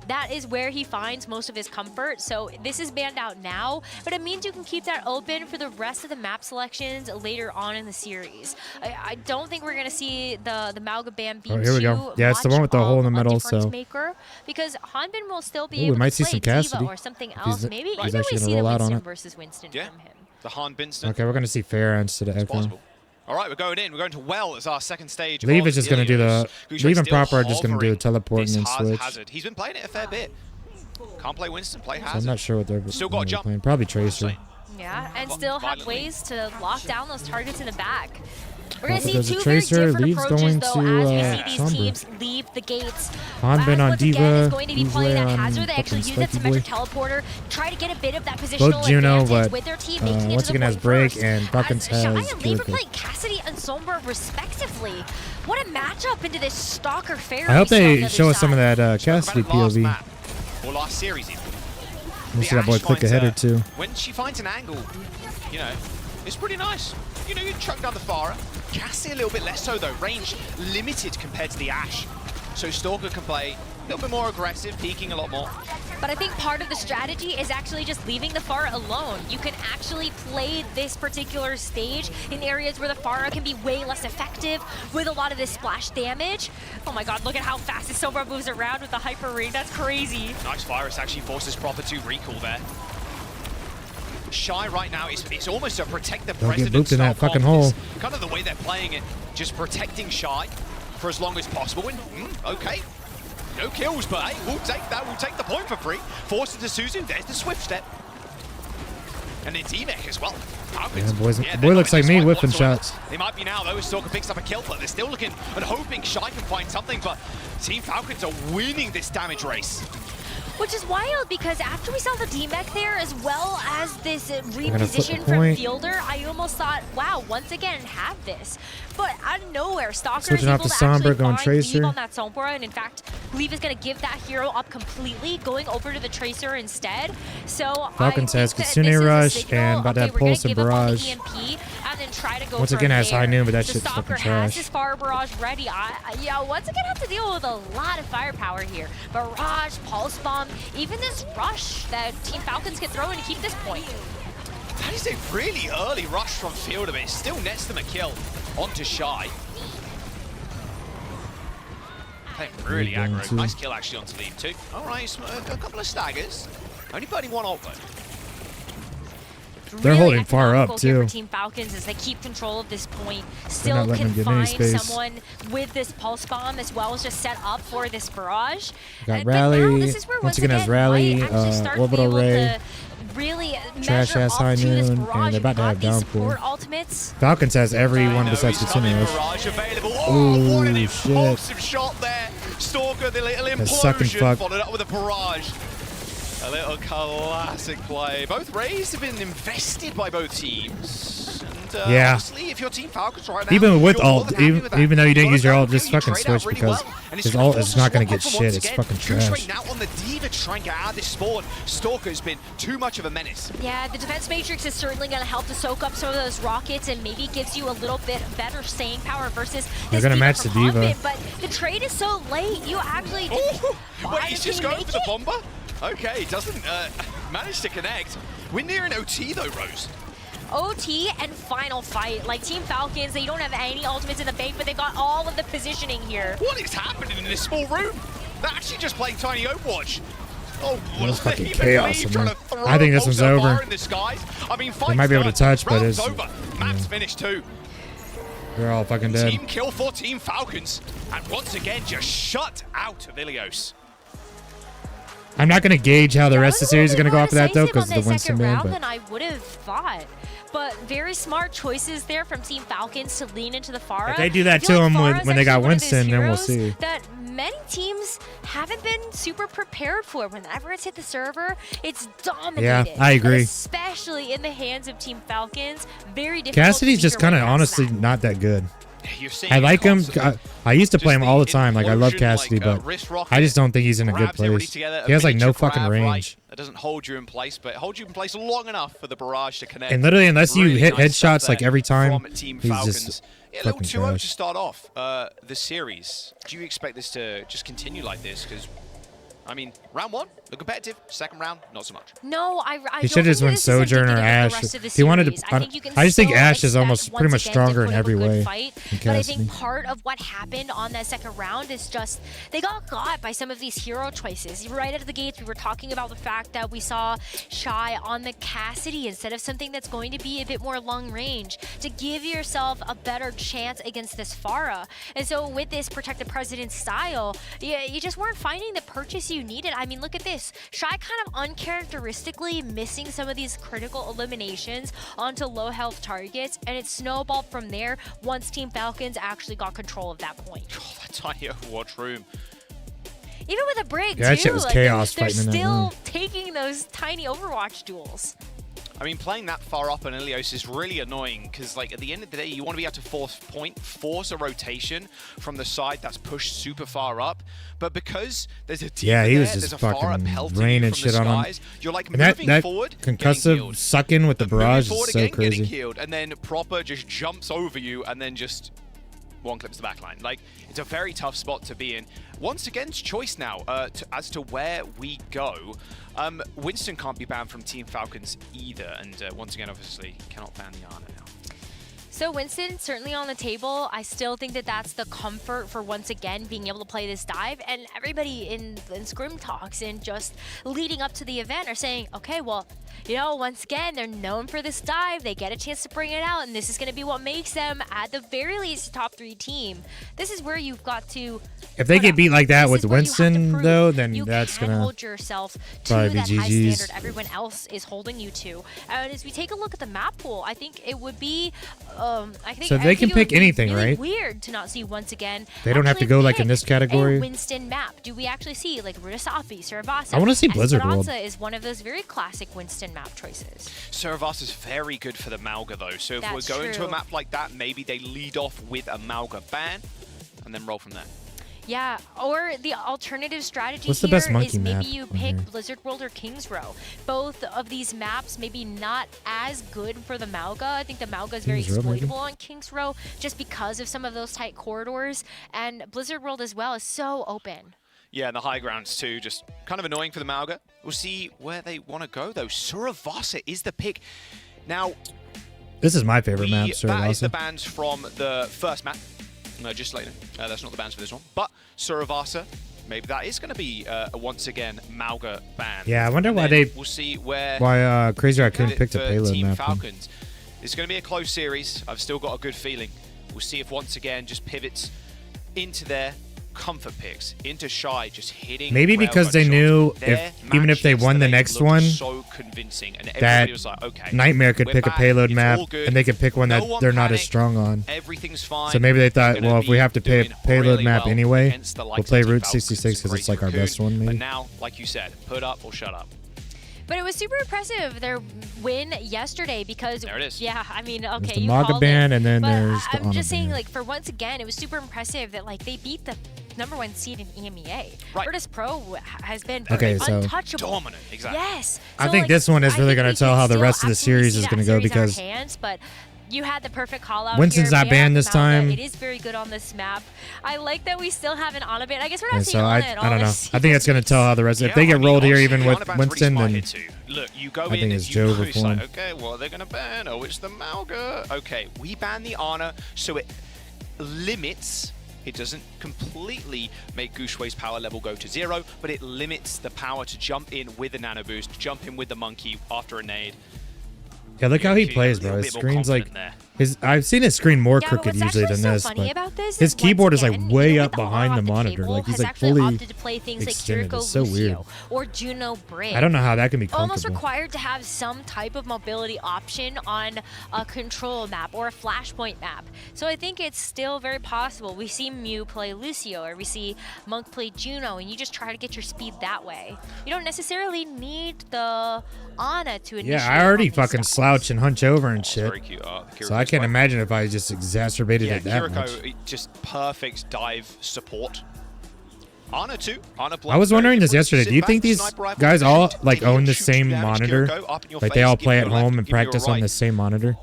that is where he finds most of his comfort. So this is banned out now, but it means you can keep that open for the rest of the map selections later on in the series. I don't think we're going to see the Mauga ban be here we go. Yeah, it's the one with the hole in the middle. So maker, because Hanbin will still be we able might to see play some Diva Cassidy or something else. Maybe he's we actually see gonna the roll out on Winston it. versus Winston Yeah. from him. The Hanbin. Okay, we're going to see Farah instead of Echo. All right, we're going in. We're going to Well as our second stage. Leave is just going to do the... Leave and Proper are just going to do a teleport and then switch. Hazard. He's been playing it a fair bit. Can't play Winston, play Hazard. So I'm not sure what they're still got to jump. playing. Probably Tracer. Yeah, and still have ways to lock down those targets in the back. We're going to see There's a two Tracer. very different Leaves approaches, going though, to as we see these Sombra. teams leave the gates. Hanbin on once again is Diva. going to be He's playing that on Hazard. They actually fucking use that Spiky Boy. symmetric teleporter, try to get a bit of that positional Both Juno, advantage but with their team, making it once to the again has point Break first. and Falcons As Shy has and Leave are Jericho. playing Cassidy and Sombra respectively. What a matchup into this Stalker Fair. I hope they show us some of that Cassidy POV. Or last series even. We'll see that boy click a header too. When she finds an angle, you know, it's pretty nice. You know, you chuck down the Farah. Cassie a little bit less so though. Range limited compared to the Ashe. So Stalker can play a little bit more aggressive, peeking a lot more. But I think part of the strategy is actually just leaving the Pharah alone. You can actually play this particular stage in areas where the Pharah can be way less effective with a lot of this splash damage. Oh my god, look at how fast this Sombra moves around with the Hyper Ring. That's crazy. Nice virus actually forces Proper to recall there. Shy right now is almost a protect the president. Get booped in that fucking hole. Kind of the way they're playing it, just protecting Shy for as long as possible. And okay, no kills, but hey, we'll take that. We'll take the point for free. Force into Suzu. There's the swift step. And it's Emek as well. Yeah, boy looks like me whipping shots. They might be now though, as Stalker picks up a kill, but they're still looking and hoping Shy can find something. But Team Falcons are winning this damage race. Which is wild, because after we saw the D-Mech there, as well as this reposition from Fielder, I almost thought, wow, once again, have this. But out of nowhere, Stalker is able to actually find Leave on that Sombra, and in fact, Leave is going to give that hero up completely, going over to the Tracer instead. So Falcons has Kitsune Rush and about to have Pulse and Barrage. And then try to go once again has High Noon, but that so shit's Stalker fucking trash. has his Fire Barrage ready. Yeah, once again, have to deal with a lot of firepower here. Barrage, Pulse Bomb, even this rush that Team Falcons can throw in to keep this point. That is a really early rush from Fielder, but it still nets them a kill onto Shy. Playing really aggro. Nice kill actually onto Leave too. All right, a couple of staggers. Only burning one ult though. They're really holding far up too. For Team Falcons as they keep control of this point, still can find someone with this pulse bomb as well as just set up for this barrage. Got Rally. This is where once again has Rally, Orbital Ray, really Trash ass High Noon, and they're about to have Downpour. Falcons has everyone besides Kitsune Rush. Oh, what an shit. impulsive shot there. Stalker, the little implosion, followed up with a barrage. A little classic play. Both Rays have been invested by both teams. And, yeah. Honestly, if your Team Falcons right now, even with ult, even though you didn't use your ult, just fucking switch because his ult is not going to get shit. It's fucking trash. Now on the Diva trying to get out of this spawn. Stalker's been too much of a menace. Yeah, the defense matrix is certainly going to help to soak up some of those rockets and maybe gives you a little bit better staying power versus They're going to match the Diva. Hanbin, but the trade is so late. You actually wait, he's just going for the bomber? Okay, doesn't manage to connect. We're near an OT though, Rose. OT and final fight. Like Team Falcons, they don't have any ultimates in the bank, but they got all of the positioning here. What is happening in this small room? They're actually just playing tiny Overwatch. Oh, that's fucking chaos in there. I think this one's over. I mean, they might be able to touch, but it's over. Map's finished too. They're all fucking dead. Team kill for Team Falcons, and once again just shut out of Ilios. I'm not going to gauge how the rest of the series is going to go after that, though, because of the Winston ban. Than I would have thought. But very smart choices there from Team Falcons to lean into the Pharah. If they do that to him when they got Winston, then we'll see. That many teams haven't been super prepared for. Whenever it's hit the server, it's dominated. Yeah, I agree. Especially in the hands of Team Falcons. Very difficult. Cassidy's just kind of honestly not that good. I like him. I used to play him all the time. Like, I love Cassidy, but I just don't think he's in a good place. He has, like, no fucking range. That doesn't hold you in place, but it holds you in place long enough for the barrage to connect. And literally, unless you hit headshots, like, every time, he's just a little 2-0 to start off the series. Do you expect this to just continue like this? Because I mean, round 1, the competitive. Second round, not so much. No, I he should have just went Sojourner or Ashe. If he wanted to, I just think Ashe is almost pretty much stronger in every way. But I think part of what happened on that second round is just they got by some of these hero choices. Right out of the gates, we were talking about the fact that we saw Shy on the Cassidy instead of something that's going to be a bit more long range to give yourself a better chance against this Pharah. And so with this Protect the President style, you just weren't finding the purchase you needed. I mean, look at this. Shy kind of uncharacteristically missing some of these critical eliminations onto low health targets, and it snowballed from there once Team Falcons actually got control of that point. Oh, that tiny Overwatch room. Even with a break, that shit was chaos. They're still taking those tiny Overwatch duels. I mean, playing that far up on Ilios is really annoying because, like, at the end of the day, you want to be able to force a rotation from the side that's pushed super far up. But because there's a team he was there, just there's a far up fucking raining shit on him. You're like and moving forward, concussive sucking with the barrage is so crazy. Getting healed, and then Proper just jumps over you and then just one clips the backline. Like, it's a very tough spot to be in. Once again, it's choice now as to where we go. Winston can't be banned from Team Falcons either, and once again, obviously, cannot ban the Ana now. So Winston, certainly on the table. I still think that that's the comfort for, once again, being able to play this dive. And everybody in Scrim Talks and just leading up to the event are saying, okay, well, you know, once again, they're known for this dive. They get a chance to bring it out, and this is going to be what makes them, at the very least, a top 3 team. This is where you've got to... If they get beat like that with Winston, though, then that's going to hold yourself to that high standard everyone else is holding you to. And as we take a look at the map pool, I think it would be... so they can pick anything, really right? Weird to not see once again. They don't have to go like in this category. A Winston map. Do we actually see like Rudasafi, Saravasa? I want to see Blizzard World. Is one of those very classic Winston map choices. Saravasa is very good for the Malga though. So if we're going to a map like that, maybe they lead off with a Malga ban and then roll from there. Yeah, or the alternative strategy What's the best monkey is maybe map you pick Blizzard World or Kings Row. Both of these maps maybe not as good for the Malga. I think the Malga is very exploitable on Kings Row just because of some of those tight corridors. And Blizzard World as well is so open. Yeah, and the high grounds too, just kind of annoying for the Malga. We'll see where they want to go though. Saravasa is the pick. Now, this is my favorite map, Saravasa. That is the bans from the first map. No, just later. That's not the bans for this one. But Saravasa, maybe that is going to be once again Malga ban. Yeah, I wonder why we'll see where Crazy Raccoon picked a payload Team map. Falcons. It's going to be a close series. I've still got a good feeling. We'll see if once again just pivots into their comfort picks, into Shy, just hitting. Maybe because they knew even if they won the next one, so convincing, and that was like, okay, Nightmare could pick a payload map, and they could pick one that they're not as strong on. Everything's fine. So maybe they thought, well, if we have to pay a payload map anyway, we'll play Route 66 because it's like our best one, maybe. But now, like you said, put up or shut up. But it was super impressive, their win yesterday, because there it is. Yeah, I mean, okay, there's the Maga ban, and then there's the I'm just saying, ban. like, for once again, it was super impressive that like they beat the #1 seed in EMEA. Right. Virtus Pro has been untouchable. Dominant, exactly. Yes. So, I think this one is really going to tell how the rest of the series is going to go because but you had the perfect call out. Winston's not banned this time. It is very good on this map. I like that we still have an Ana ban. I guess we're not seeing Ana at all. I don't know. I think it's going to tell how the rest. If they get rolled here, even with Winston, then look, you go I think it's Joe before. Like, okay, what are they going to ban? Oh, it's the Malga. Okay, we ban the Ana, so it limits. It doesn't completely make Gushui's power level go to 0, but it limits the power to jump in with a nano boost, jump in with the monkey after a nade. Yeah, look how he plays, bro. His screen's like I've seen his screen more crooked usually than this, but his keyboard is like way up behind the monitor. Like he's like fully extended. It's so weird. Or Juno Bridge. I don't know how that can be comfortable. Almost required to have some type of mobility option on a control map or a flashpoint map. So I think it's still very possible. We see Mew play Lucio, or we see Monk play Juno, and you just try to get your speed that way. You don't necessarily need the Ana to initiate. Yeah, I already fucking slouch and hunch over and shit. Very cute. So I can't imagine if I just exacerbated it that much. Just perfect dive support. Ana too. I was wondering this yesterday. Do you think these guys all like own the same monitor? Like they all play at home and practice on the same monitor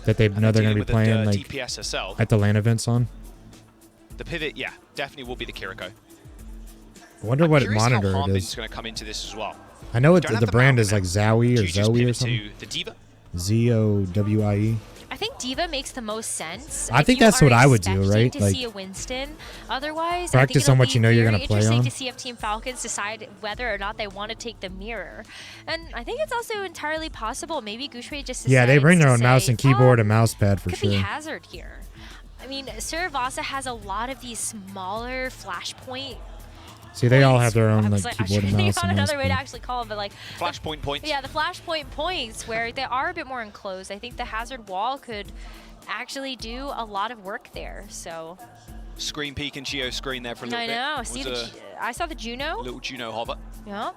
that they know they're going to be playing like at the LAN events on? The pivot, yeah, definitely will be the Kiriko. I wonder what monitor it Hanbin's is. going to come into this as well. I know the brand is like Zowie or Zoe or something. The Diva? Z-O-W-I-E. I think Diva makes the most sense. I think that's what I would do, right? To like see a Winston. Otherwise, practice on what you know you're gonna play on. Interesting to see if Team Falcons decide whether or not they want to take the mirror, and I think it's also entirely possible maybe Gushwei just decides they bring their own mouse and keyboard and mouse pad for could sure. Could be Hazard here. I mean, Saravasa has a lot of these smaller flashpoint. See, they all have their own like keyboard and mouse. On another way to actually call them, but like flashpoint points. Yeah, the flashpoint points where they are a bit more enclosed. I think the Hazard wall could actually do a lot of work there. So. Screen peek and Geo screen there for a little bit. I know. See, I saw the Juno. Little Juno hover. Yeah.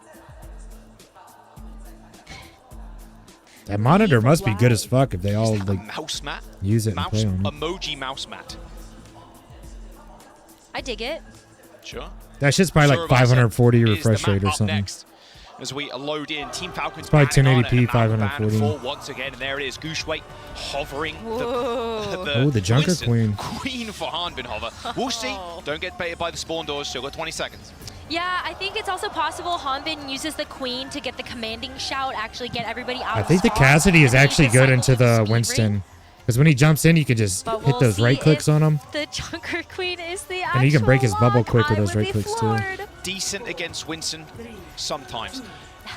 That monitor must be good as fuck if they all like mouse mat. Use it and play on it. Emoji mouse mat. I dig it. Sure. That shit's probably like 540 refresh rate or something. Next, as we load in, Team Falcons. It's probably 1080p, 540. Once again, and there it is. Gushwei hovering. The Junker Queen. Queen for Hanbin hover. We'll see. Don't get baited by the spawn doors. Still got 20 seconds. Yeah, I think it's also possible Hanbin uses the Queen to get the commanding shout, actually get everybody out. I think the Cassidy is actually good into the Winston. Because when he jumps in, you can just hit those right clicks on him. The Junker Queen is the actual and he can break his bubble quick with those right clicks too. Decent against Winston, sometimes.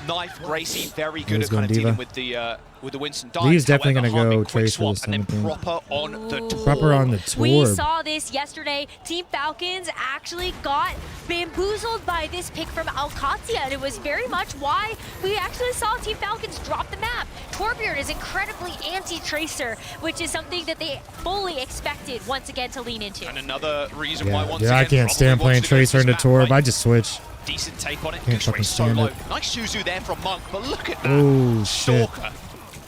Knife, Gracie, very good at kind of dealing with the Winston dive. He's definitely going to go Trace for this and then proper on the tour. Proper on the tour. We saw this yesterday. Team Falcons actually got bamboozled by this pick from OWCS, and it was very much why we actually saw Team Falcons drop the map. Torbjorn is incredibly anti-Tracer, which is something that they fully expected once again to lean into. And another reason why once again, I can't stand playing Tracer into Torb. I just switch. Decent take on it. Can't fucking stand it. Nice Suzu there from Monk, but look at that. Oh, shit. Stalker.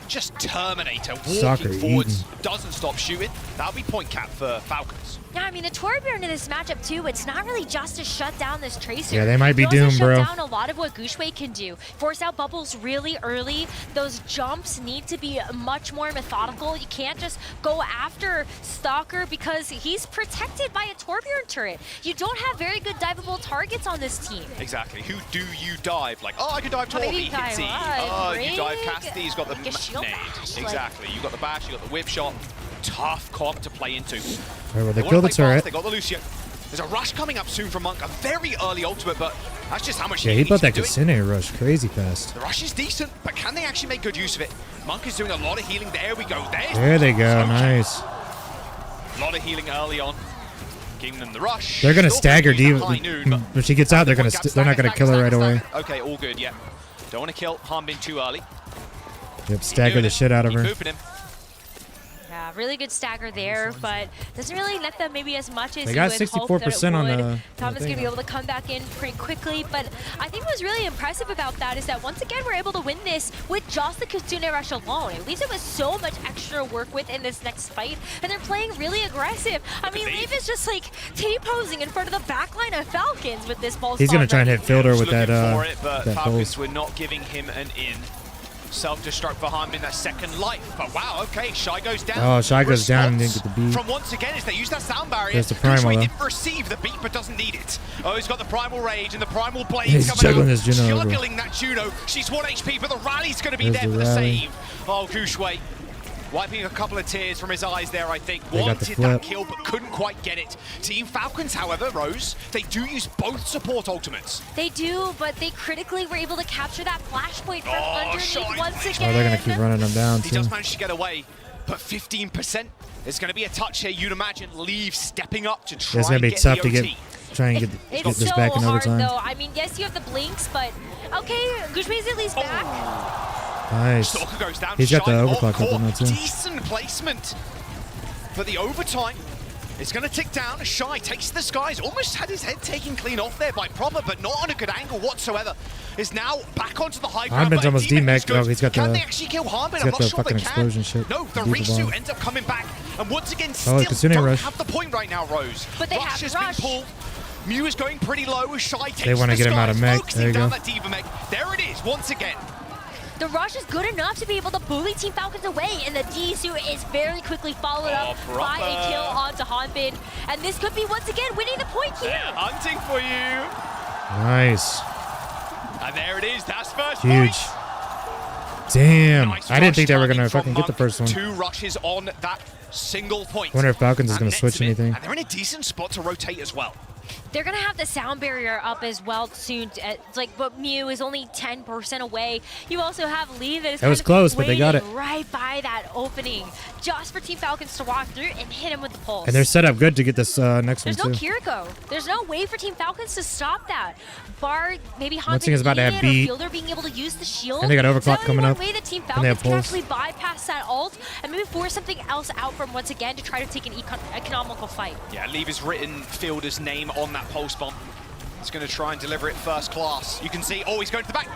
Just Terminator walking forwards. Doesn't stop shooting. That'll be point cap for Falcons. Yeah, I mean, the Torbjorn in this matchup, too, it's not really just to shut down this Tracer. Yeah, they might be doomed, bro. Shut down a lot of what Gushwei can do. Force out bubbles really early. Those jumps need to be much more methodical. You can't just go after Stalker because he's protected by a Torbjorn turret. You don't have very good diveable targets on this team. Exactly. Who do you dive? Like, oh, I can dive Torb, he hits E. Oh, you dive Cassidy, he's got the nade. Exactly. You got the bash, you got the whip shot. Tough comp to play into. Right, well, they killed the turret. They got the Lucio. There's a rush coming up soon from Monk. A very early ultimate, but that's just how much he built that Cassine rush crazy fast. The rush is decent, but can they actually make good use of it? Monk is doing a lot of healing. There we go. There they go. Nice. A lot of healing early on. Giving them the rush. They're gonna stagger Diva. When she gets out, they're not gonna kill her right away. Okay, all good. Yeah. Don't want to kill Hanbin too early. Yep, stagger the shit out of her. Yeah, really good stagger there, but doesn't really let them maybe as much as they got 64% on the. Thomas gonna be able to come back in pretty quickly, but I think what's really impressive about that is that once again we're able to win this with just the Kitsune Rush alone. It leaves it with so much extra work with in this next fight, and they're playing really aggressive. I mean, Leaf is just like T-posing in front of the backline of Falcons with this ball. He's gonna try and hit Fielder with that. But Falcons were not giving him an in. Self-destruct for Hanbin, that second life. But wow, okay, Shy goes down. Oh, Shy goes down and didn't get the beat. From once again, as they use that sound barrier, there's the Primal, didn't receive the beat, but doesn't need it. Oh, he's got the Primal Rage and the Primal Blade he's coming juggling out. His Juno juggling that Juno. She's 1 HP, but the rally's going to be there for the save. Oh, Gushwei. Wiping a couple of tears from his eyes there, I think. Wanted that kill, but couldn't quite get it. Team Falcons, however, Rose, they do use both support ultimates. They do, but they critically were able to capture that flashpoint from underneath once again. Oh, they're going to keep running them down, He does manage to get away, but 15%. It's going to be a touch here, you'd imagine. Leave stepping up to try and get the OT. Try and get this back in overtime. Though. I mean, yes, you have the blinks, but okay, Gushwei's at least back. Nice. Goes down. He's got the overclock up on that too. Decent placement for the overtime. It's going to tick down. Shy takes the skies. Almost had his head taken clean off there by Proper, but not on a good angle whatsoever. Is now back onto the high ground. Hanbin's almost D-Mech. No, he's got the. Can they actually kill Hanbin? I'm not sure they can. No, the Risu ends up coming back, and once again, still don't have the point right now, Rose. But they Rush have has been pulled. Mew is going pretty low. Shy takes they want to get him out of mech. There you go. That Diva mech. There it is once again. The rush is good enough to be able to bully Team Falcons away, and the Disu is very quickly followed up by a kill onto Hanbin. And this could be once again winning the point here. They're hunting for you. Nice. And there it is. That's first Huge. point. Damn. Nice I didn't think they were rush going to timing fucking from get the first one. 2 rushes on that single point. I wonder if Falcons is going to And switch nets him in, anything. And they're in a decent spot to rotate as well. They're going to have the sound barrier up as well soon. It's like, but Mew is only 10% away. You also have Lee that is That was close, but they got it. right by that opening just for Team Falcons to walk through and hit him with the pulse. And they're set up good to get this next There's one, no too. Kiriko. There's no way for Team Falcons to stop that. Bar, maybe One thing is about to have beat. Fielder being able to use the shield. And they got overclock coming up. Way that Team And they have Falcons can pulse. actually bypass that ult and maybe force something else out from once again to try to take an economical fight. Yeah, Leave has written Fielder's name on that pulse bomb. He's going to try and deliver it first class. You can see, oh, he's going to the back.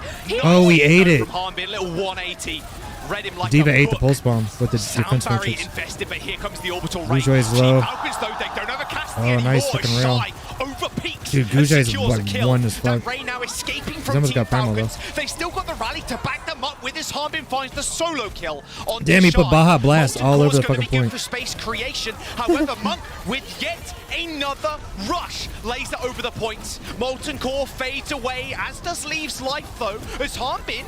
Oh, he ate it. From Harnby, a little 180. Read him like D.Va a ate the book. pulse bomb with the Sound defense barrier matrix. invested, but here comes the orbital range. Gujoy's low. Falcons, though, they don't have a cast Oh, anymore. nice fucking rail. Shy over peaks. Dude, and Gujoy's secures a like kill. one as fuck. Ray now escaping He's from almost Team got primal, Falcons. They still got the rally to back them up with this. Harbin finds the solo kill on Damn, he put Shy. Baja Blast Molten all Core's over the gonna fucking be good point. for space creation. However, Monk with yet another rush lays it over the points. Molten Core fades away, as does Leave's life though, as Harbin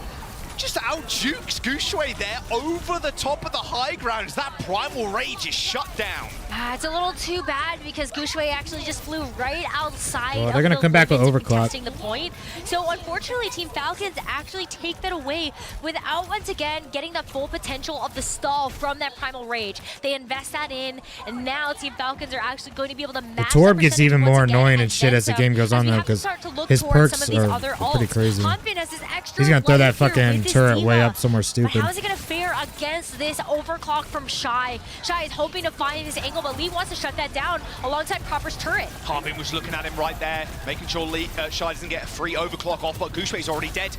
just out-jukes Gushui there over the top of the high ground as that primal rage is shut down. It's a little too bad because Gushui actually just flew right outside. Well, they're gonna come back with overclock. Testing the point. So unfortunately, Team Falcons actually take that away without once again getting the full potential of the stall from that primal rage. They invest that in, and now Team Falcons are actually going to be able to match The Torb the gets percentage even once more again annoying and shit as the then game goes some, on, we though, have to because start to look his towards perks some of these are other pretty ults. crazy. Hanbin has this extra He's gonna throw that life here fucking with this turret way D.Va. up somewhere But stupid. how is it going to fare against this overclock from Shy? Shy is hoping to find this angle, but Lee wants to shut that down alongside Cropper's turret. Harbin was looking at him right there, making sure Shy doesn't get a free overclock off, but Gushui's already dead.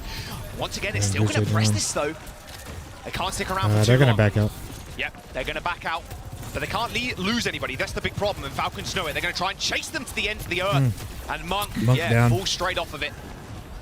Once again, it's still going to press this though. They can't stick around for too they're long. gonna back out. Yep, they're going to back out. But they can't lose anybody. That's the big problem, and Falcons know it. They're going to try and chase them to the end of the earth. And Monk down. falls straight off of it.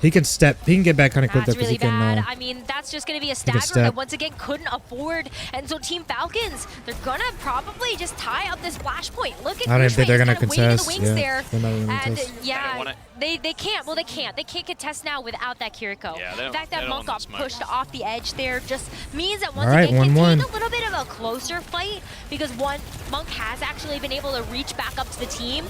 He can step. He can get back kind of quick though, That's because really he can. bad. I mean, that's just going to be a stagger step. that once again couldn't afford. And so Team Falcons, they're going to probably just tie up this flashpoint. Look at I don't think they're going gonna to waiting in the contest, wings yeah. there. They're not gonna And contest. They don't yeah, want it. they can't. Well, they can't. They can't contest now without that Kiriko. Yeah, the fact they that don't Monk want got that smoke. pushed off the edge there just means that once All right, again, 1-1. can take a little bit of a closer fight because Monk has actually been able to reach back up to the team.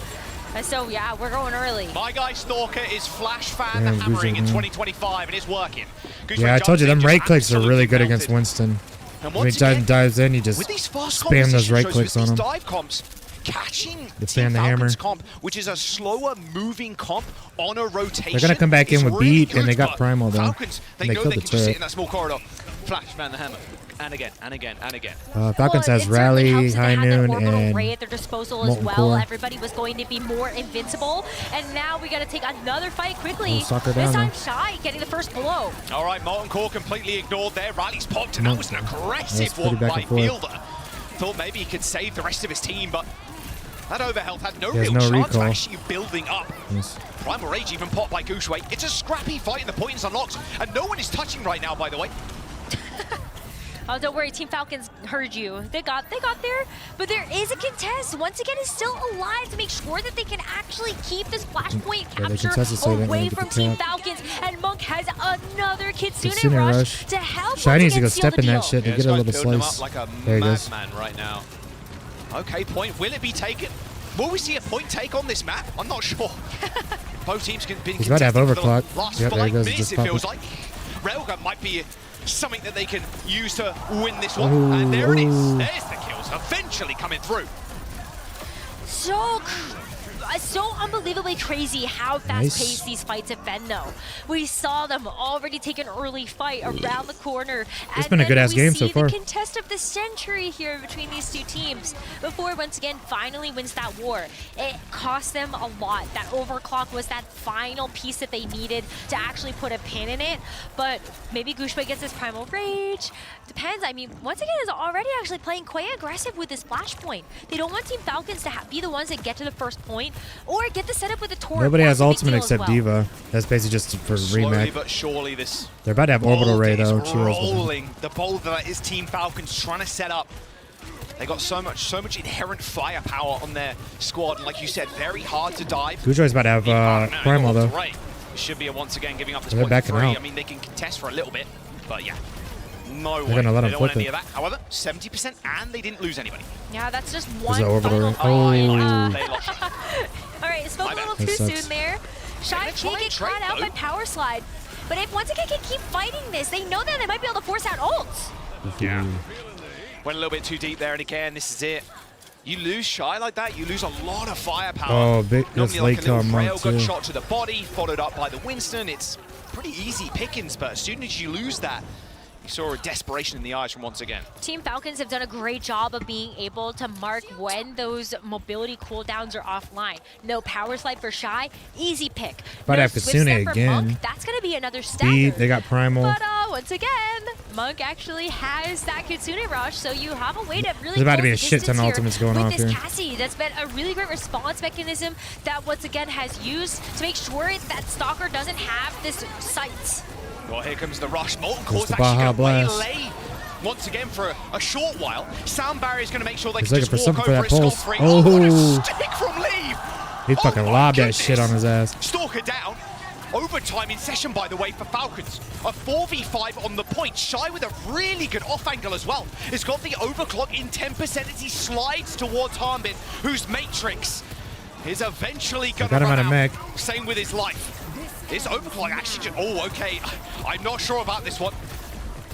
And so, yeah, we're going early. My guy Stalker is flash fan Damn, hammering in Gujo, 2025, and it's working. Gushui Yeah, I told jumps you, in, them just right clicks are really absolutely good against melted. Winston. And When he once again, dives in, you just with these fast spam those composition right shows, clicks with on these him. dive comps, catching The Team fan the hammer. Falcons comp, which is a slower moving comp on a rotation. They're gonna come back in is with really beat, and good, they got but primal, though. Falcons, they And they know killed they the can just sit turret. in that small corridor. Flash fan the hammer. And again, and again, and again. Falcons Well, has it certainly Rally, helps that they High had that Noon, orbital and ray at their disposal as Molten well. Core. Everybody was going to be more invincible, and now we got to take another fight quickly. Oh, sucker This down time, Shy getting the first blow. All right, Molten Core completely ignored there. Rally's popped, and that was an aggressive That's pretty one back by and forth. Fielder. Thought maybe he could save the rest of his team, but that overhealth had no He has real no chance of recall. actually building up. Yes. Primal Rage even popped by Gushui. It's a scrappy fight, and the point is unlocked, and no one is touching right now, by the way. Oh, don't worry, Team Falcons heard you. They got there, but there is a contest. Once again, is still alive to make sure that they can actually keep this flashpoint Yeah, they capture contested, so they away need to from Team protect. Falcons. And Monk has another Kitsune, Kitsune rush, rush. to help. Shy once needs to again go seal step the in that deal. shit to Yeah, get this a guy's little building him slice. up like a There he goes. madman right now. Okay, point. Will it be taken? Will we see a point take on this map? I'm not sure. Both teams can be He's about to have contesting for the overclock. last Yep, there he 5 goes. minutes, Just it pop feels it. like. Railgun might be something that they can use to win this one. Ooh, And there it is. ooh. There's the kills, eventually coming through. So unbelievably crazy how fast-paced these fights have been, though. We saw them already take an early fight around the corner. It's been a good-ass game so far. We see the contest of the century here between these two teams before, once again, finally wins that war. It cost them a lot. That overclock was that final piece that they needed to actually put a pin in it. But maybe Gushui gets his Primal Rage. Depends. I mean, once again, is already actually playing quite aggressive with this flashpoint. They don't want Team Falcons to be the ones that get to the first point or get the setup with the Torb. Nobody has That's a big ultimate deal as except well. D.Va. That's basically just for Slowly remake. but surely this They're about to have orbital ray boulder though. is Cheers with them. rolling. The boulder that is Team Falcons trying to set up. They got so much inherent firepower on their squad, and like you said, very hard to dive. Gujoy's about to have primal though. Right. Should be a once again giving up this They're point backing for free. out. I mean, they can contest for a little bit, but yeah. No way. They're gonna let they him don't want flip any it. of that. However, 70% and they didn't lose anybody. Yeah, that's just There's one an orbital. final Oh. They lost. All right, spoke a little That too sucks. soon there. Shy can't get caught out by Power Slide. But if once again can keep fighting this, they know that they might be able to force out ults. Yeah. Went a little bit too deep there, and again, this is it. You lose Shy like that, you lose a lot of firepower. Oh, big. That's Normally late like a little kill rail monk gun too. shot to the body, followed up by the Winston. It's pretty easy pickings, but as soon as you lose that, you saw a desperation in the eyes from once again. Team Falcons have done a great job of being able to mark when those mobility cooldowns are offline. No Power Slide for Shy, easy pick. But no after Swift Step Sune for again. Monk, that's going to be another stagger. Speed. They got primal. But once again, Monk actually has that Kitsune Rush, so you have a way to really There's about to be a close the shit ton of distance ultimates here going with off this here. Cassie. That's been a really great response mechanism that once again has used to make sure that Stalker doesn't have this sight. Well, here comes the rush. Molten There's Core's the actually Baja going to Blast. waylay once again for a short while. Sound Barrier is going to make sure they He's can looking just for walk something for over that it pulse. scot-free. Oh. What a stick from Leave! He fucking my lobbed that goodness. shit on his ass. Stalker down. Overtime in session, by the way, for Falcons. A 4v5 on the point. Shy with a really good off angle as well. He's got the overclock in 10% as he slides towards Harbin, whose Matrix is eventually going to got him run out of mech. Same with his life. This overclock actually just... Oh, okay. I'm not sure about this one.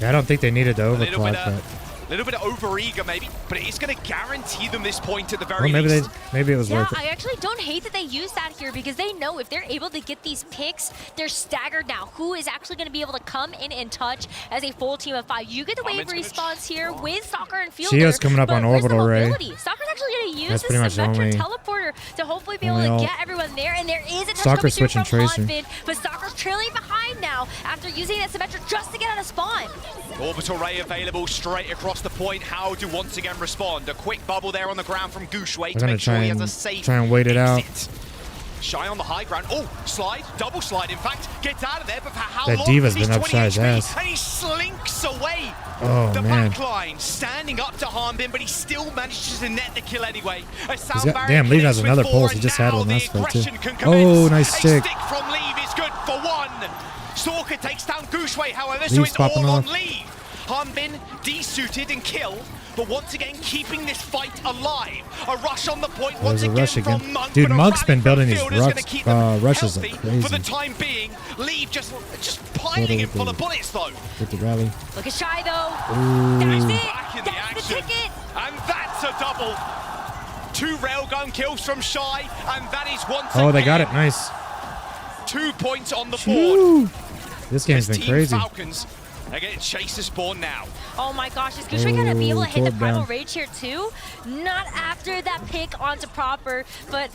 Yeah, I don't think they needed the A little overclock, but little bit of over-eager maybe, but it's going to guarantee them this point at the very well, maybe least. maybe it was Yeah, worth it. I actually don't hate that they use that here because they know if they're able to get these picks, they're staggered now. Who is actually going to be able to come in and touch as a full team of 5? You get the wave response here with Stalker and Fielder. Shio's coming up but on where's the orbital ray. mobility? Stalker's actually going to use That's this pretty much the Symmetra only- teleporter to hopefully be able only to ult. get everyone there. And there is a touch Stalker's coming through switching from Tracer. Hanbin, but Stalker's trailing behind now after using that Symmetra just to get out of spawn. Orbital ray available straight across the point. How to once again respond? A quick bubble there on the ground from Gushway to gonna make sure try he has and- a safe try and wait it out. exit. Shy on the high ground. Oh, slide, double slide. In fact, gets out of there. But for how That long? Diva's He's been 20 upside his HP, ass. and he slinks away. Oh, the man. back line standing up to Hanbin, but he still manages to net the kill anyway. Damn, Leave has another pulse. He just had one last fight, too. Oh, nice stick. A stick from Leave is good for one. Stalker takes down Gushway, however, so Leave's it's all popping on off. Leave. Hanbin desuited and killed, but once again keeping this fight alive. A rush on the point once There's a again rush from again. Monk. Dude, but a Monk's been rally building from these Fielder's gonna rucks- keep them rushes like healthy for the crazy. time being. Leave just piling him full of bullets though. With the rally. Look at Shy though. Ooh. That's it. Back in the That's the action. ticket. And that's a double. 2 railgun kills from Shy, and that is once Oh, they got again it. Nice. 2 points on the board. Woo. This game's As been Team crazy. Falcons, they're getting chased to spawn now. Oh my gosh, is Gushway gonna be able to hit the Torb Primal down. Rage here too? Not after that pick onto Proper, but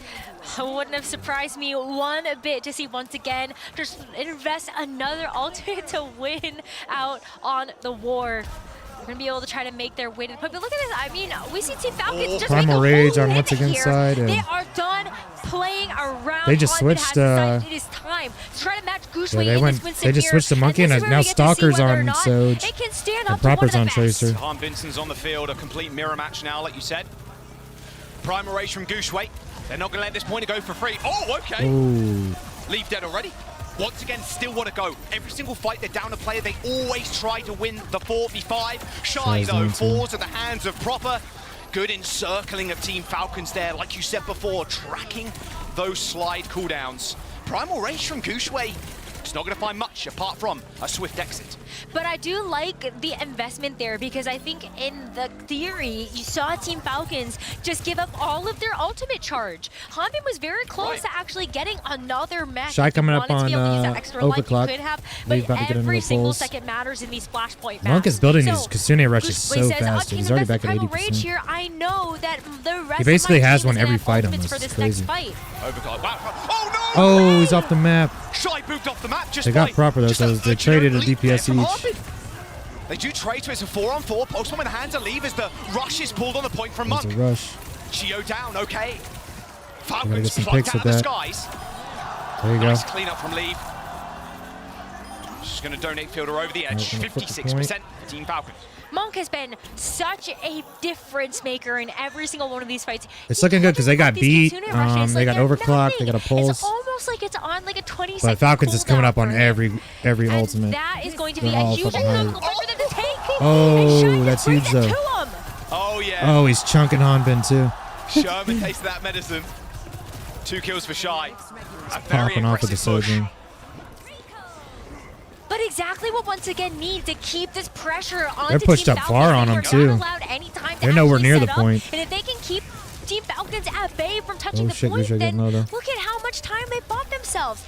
it wouldn't have surprised me one bit to see once again just invest another ultimate to win out on the war. We're gonna be able to try to make their way to the point. But look at this, I mean, we see Team Falcons just Primal make a Rage full on win once again here. side, They and are done playing around. They just Hanbin has switched, decided it is time to try to match Gushway they in went- this Winston they just here. switched the Monkey, this and is where now we get to see Stalker's whether or on not Soj, it can stand and up to one of Proper's the on best. Tracer. Han Vincent's on the field, a complete mirror match now, like you said. Primal Rage from Gushway. They're not going to let this pointer go for free. Oh, okay. Ooh. Leave dead already. Once again, still want to go. Every single fight they're down a player, they always try to win the 4v5. Shy, Size though, 19. falls at the hands of Proper. Good encircling of Team Falcons there, like you said before, tracking those slide cooldowns. Primal Rage from Gushway. It's not going to find much apart from a swift exit. But I do like the investment there because I think in the theory, you saw Team Falcons just give up all of their ultimate charge. Hanbin was very close to actually getting another mech. Shy if you coming up wanted to be able to use on, that extra life you overclock. could have, Lee's but about to get into every the single pulls. second matters in these flashpoint maps. Monk is building So, these Kitsune rushes Gushway so says, fast. "Can He's already invest back at the Primal Rage 80%. here. I know that the rest He basically of my has team one is every gonna have fight ultimates almost. for It's this crazy. next fight. Overclock. Wow. Oh, no! Oh, he's off the map. Shy moved off the map just They got by- Proper, though, just so a they traded a leap there DPS from each. Hanbin. They do trade, so it's a 4-on-4. Postman in the hands of Leave as the rush is pulled on the point from There's Monk. a rush. Geo down, okay. get Falcons some plucked picks out of with the that. skies. There you Nice go. cleanup from Leave. Just going to donate Fielder over the edge. 56% Team Falcon. Monk has been such a difference maker in every single one of these fights. It's looking good because they got beat. They got overclocked. They got a pulse. It's almost like it's on like a 20-second. But Falcons is coming up on every ultimate. That is going to be a huge critical for them to take. Oh, that's huge though. Oh yeah. Oh, he's chunking Hanbin too. Sherman tasted that medicine. 2 kills for Shy. Popping off with the Sojourn. But exactly what once again needs to keep this pressure on. They're pushed up far on him too. They're nowhere near the point. And if they can keep Team Falcons at bay from touching the point, then look at how much time they bought themselves.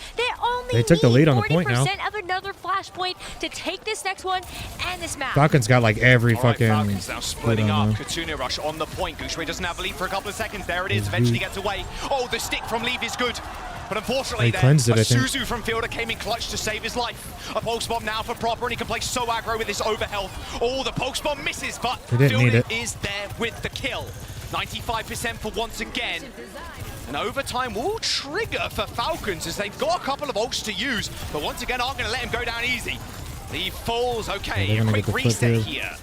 They took the lead on the point now. 40% of another flashpoint to take this next one and this map. Falcons got like every fucking. Falcons now splitting up. Katuna Rush on the point. Gushway doesn't have a lead for a couple of seconds. There it is. Eventually gets away. Oh, the stick from Leave is good. But unfortunately, Suzu from Fielder came in clutch to save his life. A pulse bomb now for Proper, and he can play so aggro with his overhealth. Oh, the pulse bomb misses, but Fielder is there with the kill. 95% for once again. And overtime will trigger for Falcons as they've got a couple of ults to use, but once again aren't going to let him go down easy. He falls. Okay, a quick reset here.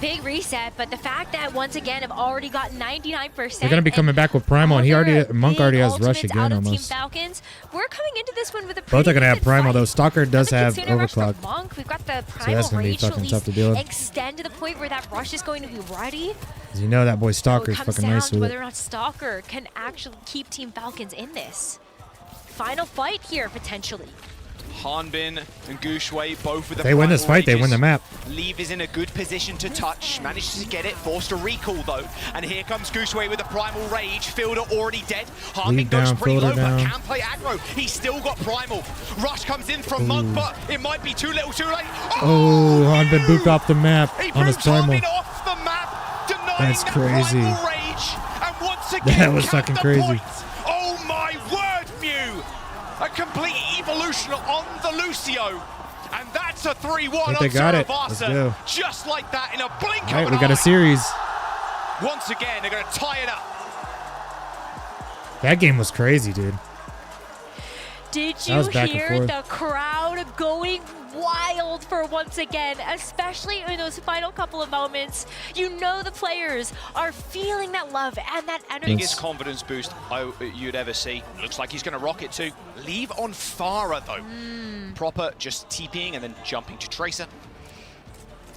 Big reset, but the fact that once again have already got 99%. They're gonna be coming back with Primal, and Monk already has Rush again almost. Team Falcons. We're coming into this one with a both are gonna have Primal though. Stalker does have Overclock. Monk. We've got the Primal Rage to at least extend to the point where that Rush is going to be ready. You know that boy Stalker is fucking nice with it. Whether or not Stalker can actually keep Team Falcons in this final fight here potentially. Hanbin and Gushway both with the They win this fight, they win the map. Leave is in a good position to touch. Manages to get it, forced a recall though. And here comes Gushway with the Primal Rage. Fielder already dead. Hanbin goes pretty low, but can play aggro. He's still got Primal. Rush comes in from Monk, but it might be too little too late. Oh, Hanbin booped off the map on his Primal. Off the map, denying that's crazy. Primal Rage. And once again, that was fucking crazy. Point. Oh my word, Mew. A complete evolution on the Lucio. And that's a 3-1 on they got it. Let's go. Just like that in a blink of an eye. We got a series. Once again, they're going to tie it up. That game was crazy, dude. Did you hear the crowd going wild for once again, especially in those final couple of moments? You know the players are feeling that love and that energy. Biggest confidence boost you'd ever see. Looks like he's going to rock it too. Leave on Farah though. Proper just TPing and then jumping to Tracer.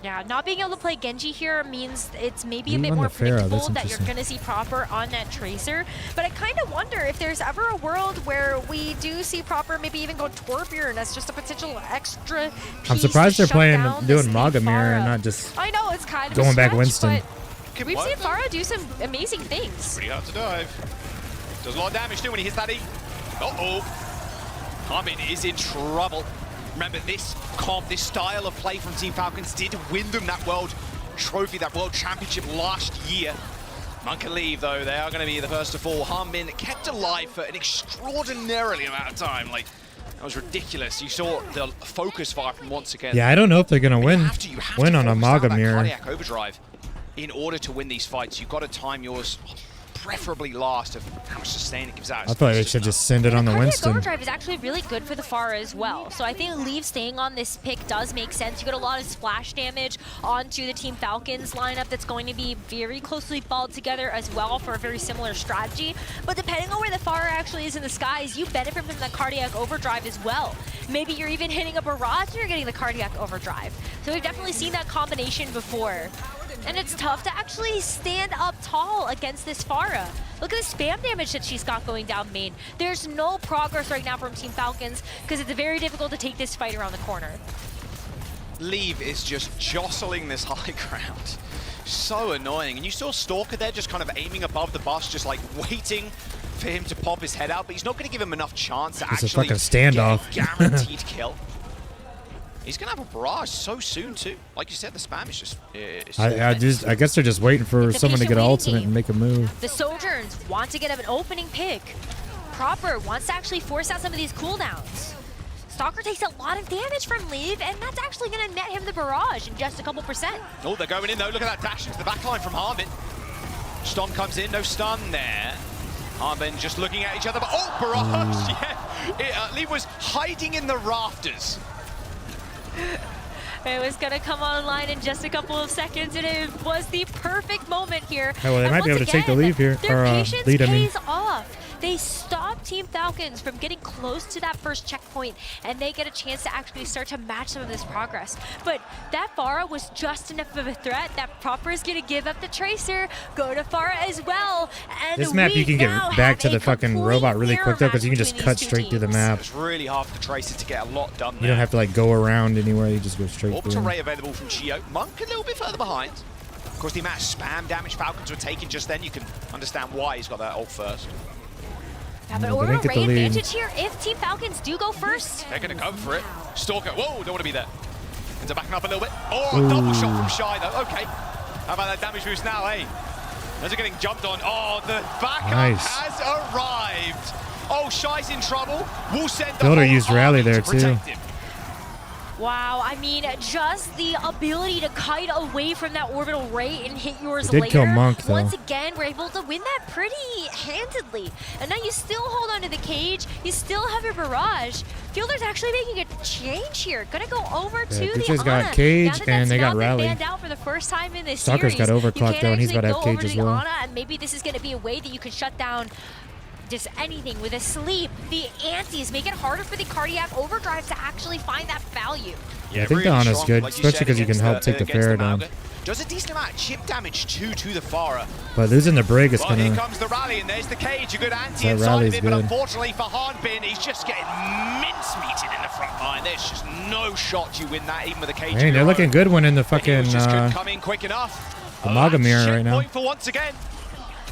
Yeah, not being able to play Genji here means it's maybe a bit more predictable that you're going to see Proper on that Tracer. But I kind of wonder if there's ever a world where we do see Proper maybe even go Torbjorn as just a potential extra piece. I'm surprised they're doing Magamir and not just I know, it's kind of going back Winston. We've seen Farah do some amazing things. Pretty hard to dive. Does a lot of damage too when he hits that E. Uh-oh. Hanbin is in trouble. Remember, this style of play from Team Falcons did win them that world trophy, that world championship last year. Monk and Leave, though, they are going to be the first to fall. Hanbin kept alive for an extraordinarily amount of time. Like, that was ridiculous. You saw the focus fire from once again. Yeah, I don't know if they're going to win on a Magamir. Cardiac overdrive. In order to win these fights, you've got to time yours preferably last of how much sustain it gives out. I thought they should just send it on the Winston. Overdrive is actually really good for the Farah as well. So I think Leave staying on this pick does make sense. You get a lot of splash damage onto the Team Falcons lineup that's going to be very closely balled together as well for a very similar strategy. But depending on where the Farah actually is in the skies, you benefit from the cardiac overdrive as well. Maybe you're even hitting a barrage and you're getting the cardiac overdrive. So we've definitely seen that combination before. And it's tough to actually stand up tall against this Farah. Look at the spam damage that she's got going down main. There's no progress right now from Team Falcons because it's very difficult to take this fight around the corner. Leave is just jostling this high ground. So annoying. And you saw Stalker there just kind of aiming above the bus, just like waiting for him to pop his head out, but he's not going to give him enough chance to actually a fucking standoff. Get a guaranteed kill. He's going to have a barrage so soon, too. Like you said, the spam is just... I guess they're just waiting for someone to get an ultimate and make a move. The Sojourns want to get an opening pick. Proper wants to actually force out some of these cooldowns. Stalker takes a lot of damage from Leave, and that's actually going to net him the barrage in just a couple percent. Oh, they're going in, though. Look at that dash into the backline from Hanbin. Stomp comes in, no stun there. Hanbin just looking at each other, but oh, barrage, yeah. Lee was hiding in the rafters. It was going to come online in just a couple of seconds, and it was the perfect moment here. Oh, well, they might be able to take the lead here. Their patience pays off. They stop Team Falcons from getting close to that first checkpoint, and they get a chance to actually start to match some of this progress. But that Pharah was just enough of a threat that Proper is going to give up the Tracer, go to Pharah as well. And this map, you can get back to the fucking robot really quick, though, because you can just cut straight through the map. It's really hard for the Tracer to get a lot done there. You don't have to, like, go around anywhere. You just go straight through. Orbital Ray available from Geo. Monk a little bit further behind. Of course, the amount of spam damage Falcons were taking just then, you can understand why he's got that ult first. Yeah, but Orbital Ray advantage here if Team Falcons do go first. They're going to go for it. Stalker, whoa, don't want to be there. Ends up backing up a little bit. Oh, a double shot from Shy, though. Okay. How about that damage boost now, hey? Those are getting jumped on. Oh, the backup has arrived. Oh, Shy's in trouble. We'll send the Builder used rally there, too. Wow, I mean, just the ability to kite away from that orbital ray and hit yours later. Did kill Monk, though. Once again, we're able to win that pretty handedly. And now you still hold on to the cage. You still have your barrage. Fielder's actually making a change here. Gonna go over to the Ana. Got cage and they got rally. Banned out for the first time in this Stalker's series. got overclock though, and he's about to have cage as well. Ana, and maybe this is gonna be a way that you can shut down just anything with a sleep. The antis make it harder for the cardiac overdrive to actually find that value. Yeah, I think the Ana's good, especially because you can help take the Pharah down. Does a decent amount of chip damage to the Pharah. But losing the Brig is Well, here comes the rally, and there's the cage. A good anti inside of it, but unfortunately for Hanbin, he's just getting mincemeated in the front line. There's just no shot you win that, even with the cage. Hey, they're looking good when in the fucking just couldn't come in quick enough. the Magamir right now. Point for once again.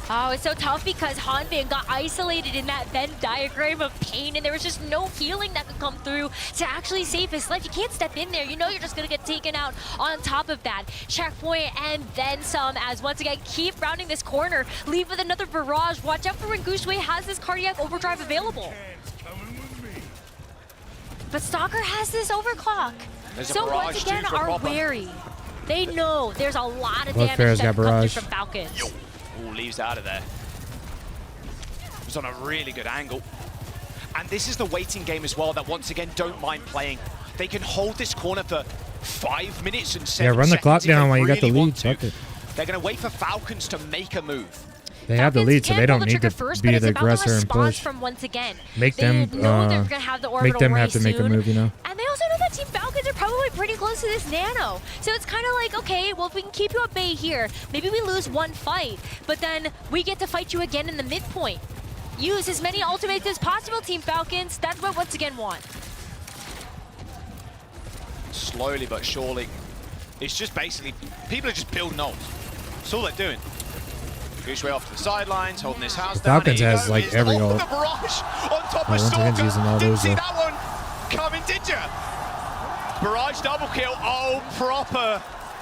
Oh, it's so tough because Hanbin got isolated in that Venn diagram of pain, and there was just no healing that could come through to actually save his life. You can't step in there. You know you're just going to get taken out on top of that. Checkpoint and then some, as once again, keep rounding this corner. Leave with another barrage. Watch out for when Gushue has this cardiac overdrive available. But Stalker has this overclock. So once again, are wary. They know there's a lot of damage that comes from Falcons. Ooh, leaves out of there. It was on a really good angle. And this is the waiting game as well that once again don't mind playing. They can hold this corner for 5 minutes and 7 seconds. Yeah, run the clock down while you got the lead. Fuck it. They're going to wait for Falcons to make a move. They have the lead, so they don't need to be the aggressor and push. From once again. Make them have to make a move, you know. And they also know that Team Falcons are probably pretty close to this nano. So it's kind of like, okay, well, if we can keep you at bay here, maybe we lose one fight, but then we get to fight you again in the midpoint. Use as many ultimates as possible, Team Falcons. That's what once again want. Slowly but surely. It's just basically, people are just building ults. That's all they're doing. Gushue off to the sidelines, holding his house down. Falcons has like every ult. The barrage on top of Stalker. Didn't see that one coming, did you? Barrage double kill. Oh,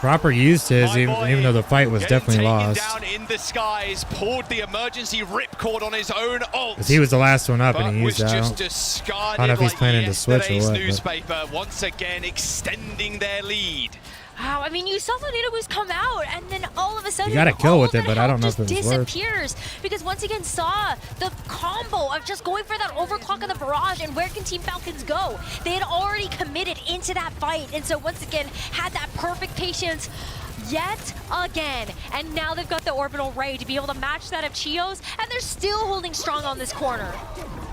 Proper used his, even though the fight was definitely lost. Down in the skies, pulled the emergency ripcord on his own ult. Because he was the last one up and he used that. Just discarded. I don't know if he's planning to switch or what. Newspaper once again extending their lead. Wow, I mean, you saw the Nano boost come out, and then all of a sudden, you got to kill with it, but I don't know if it disappears because once again saw the combo of just going for that overclock of the barrage, and where can Team Falcons go? They had already committed into that fight, and so once again had that perfect patience yet again, and now they've got the orbital ray to be able to match that of Chio's, and they're still holding strong on this corner.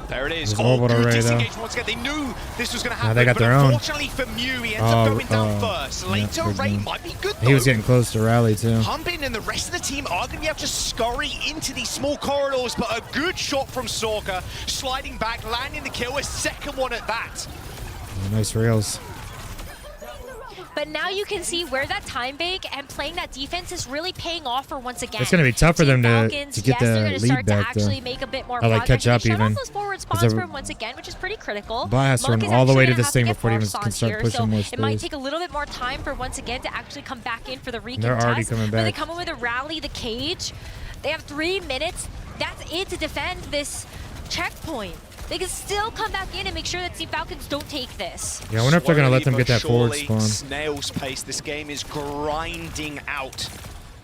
There it is. Orbital ray though. Once again, they knew this was going to happen. They got their own. Unfortunately for Mew, he ends up going down first. Later, Ray might be good though. He was getting close to rally too. Hanbin and the rest of the team are going to be able to scurry into these small corridors, but a good shot from Stalker, sliding back, landing the kill, a second one at that. Oh, nice rails. But now you can see where that time bank and playing that defense is really paying off for once again. It's going to be tough for them to get the lead back, though. Make a bit more or like catch up even. Those forward spawns from once again, which is pretty critical. Bot has to run all the way to this thing before he even can start pushing more space. It might take a little bit more time for once again to actually come back in for the recontest. They're already coming back. But they come in with a rally, the cage. They have 3 minutes. That's it to defend this checkpoint. They can still come back in and make sure that Team Falcons don't take this. Yeah, I wonder if they're going to let them get that forward spawn. Snail's pace. This game is grinding out.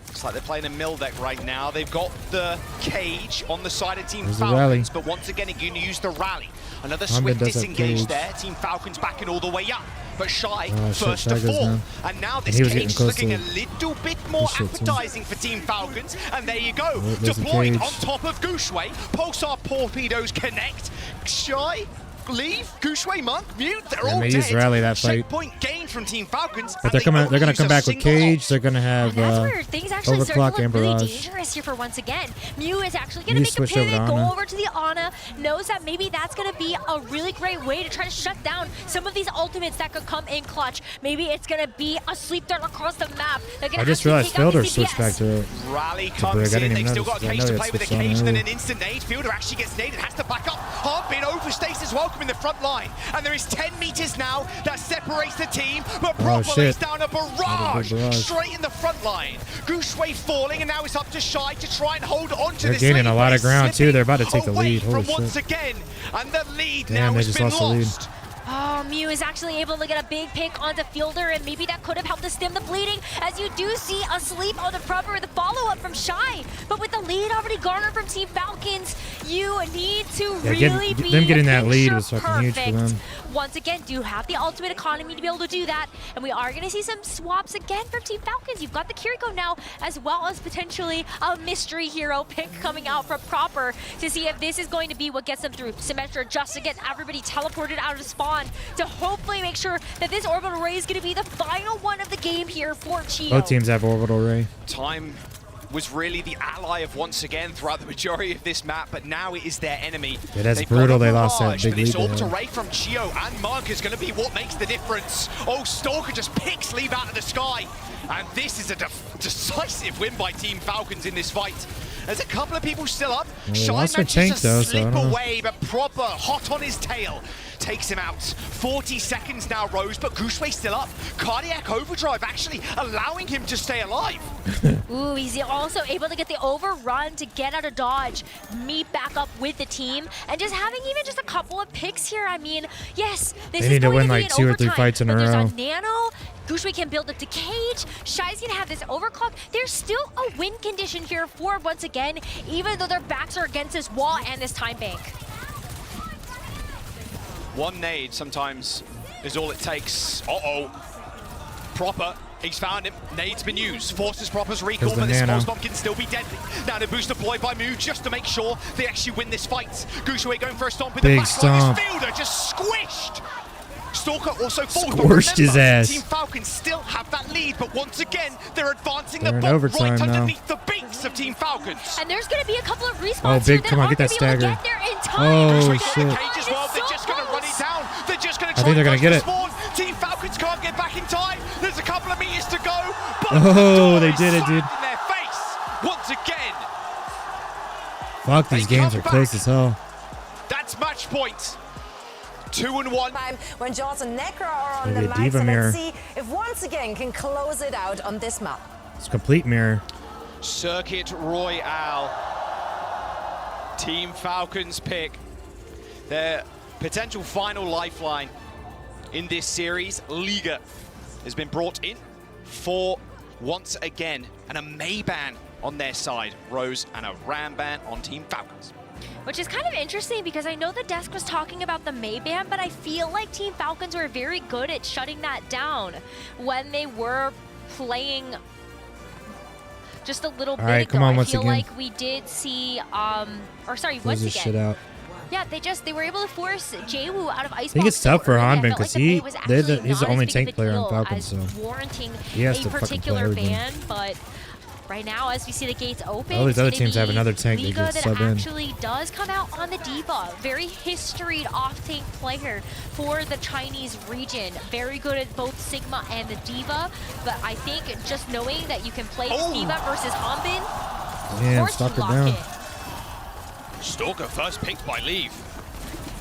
Looks like they're playing a mill deck right now. They've got the cage on the side of Team Falcons, but once again, they're going to use the rally. Another swift disengage there. Team Falcons backing all the way up. But Shy first to fall. And now this cage is looking a little bit more appetizing for Team Falcons. And there you go. Deployed on top of Gushue. Pulsar torpedoes connect. Shy, leave, Gushue, Monk, Mute, they're all dead. Rally that fight. Checkpoint gained from Team Falcons. But they're gonna come back with Cage. They're gonna have that's where things actually start to look really Barrage. dangerous here for once again. Mew is actually gonna make a pivot, go over to the Ana, knows that maybe that's gonna be a really great way to try to shut down some of these ultimates that could come in clutch. Maybe it's gonna be a sleep dart across the map. I just realized Fielder switched back to Rally comes in, they've still got a cage to play with. A cage and then an instant nade. Fielder actually gets naded, has to back up. Harbin overstays welcome in the front line. And there is 10 meters now that separates the team, but Proper lays down a barrage straight in the front line. Gushue falling, and now it's up to Shy to try and hold on to this. They're gaining a lot of ground too. They're about to take the lead. Holy shit. Once again, and the lead now has been lost. Oh, Mew is actually able to get a big pick onto Fielder, and maybe that could have helped to stem the bleeding, as you do see a sleep on the Proper with a follow-up from Shy. But with the lead already garnered from Team Falcons, you need to really be them getting that lead was fucking huge for them. Once again, do have the ultimate economy to be able to do that, and we are going to see some swaps again from Team Falcons. You've got the Kiriko now, as well as potentially a mystery hero pick coming out from Proper to see if this is going to be what gets them through. Symmetra just to get everybody teleported out of spawn to hopefully make sure that this orbital ray is going to be the final one of the game here for Chio. Both teams have orbital ray. Time was really the ally of once again throughout the majority of this map, but now it is their enemy. Yeah, that's brutal. They lost that big lead. This orbital ray from Chio and Mark is going to be what makes the difference. Oh, Stalker just picks Leave out of the sky. And this is a decisive win by Team Falcons in this fight. There's a couple of people still up. Shy manages to slip away, but Proper hot on his tail. Takes him out. 40 seconds now, Rose, but Gushue still up. Cardiac overdrive actually allowing him to stay alive. Ooh, he's also able to get the overrun to get out of dodge, meet back up with the team, and just having even just a couple of picks here. I mean, yes, this is going to win like 2 or 3 fights in a row. There's a nano. Gushue can build up to cage. Shy's gonna have this overclock. There's still a win condition here for once again, even though their backs are against this wall and this time bank. One nade sometimes is all it takes. Uh-oh. Proper. He's found him. Nade's been used. Forces Proper's recall, but this Force Bomb can still be deadly. Now the boost deployed by Mew just to make sure they actually win this fight. Gushue going for a stomp in the back line. Fielder just squished. Stalker also falls, but remember, his ass. Team Falcons still have that lead, but once again, they're advancing the ball right underneath the beaks of Team Falcons. And there's going to be a couple of respawns big, come on, get that stagger. Oh, shit. Cage as well. They're just going to run it down. They're just going to try to get it. Spawn. Team Falcons can't get back in time. There's a couple of meters to go. But they did it, dude. In their face once again. Fuck, these games are close as hell. That's match point. 2-1. When Jaws and Necro are on the map, so let's see if once again can close it out on this map. It's complete mirror. Circuit Royale. Team Falcons pick their potential final lifeline in this series. Liga has been brought in for once again, and a May ban on their side, Rose, and a Ram ban on Team Falcons. Which is kind of interesting because I know the desk was talking about the May ban, but I feel like Team Falcons were very good at shutting that down when they were playing just a little bit ago. Come on, I once feel again. like we did see, once again. Shit out. Yeah, they were able to force Jwoo out of Ice. I think it's tough for Hanbin because he's the only tank player on Falcon, so warranting he has to particular ban, but right now, as we see the gates open, all these other teams have another tank they Liga can that sub in. actually does come out on the D.Va. Very historied off-tank player for the Chinese region. Very good at both Sigma and the D.Va. But I think just knowing that you can play D.Va versus Hanbin, yeah, Stalker down. Stalker first picked by Leave.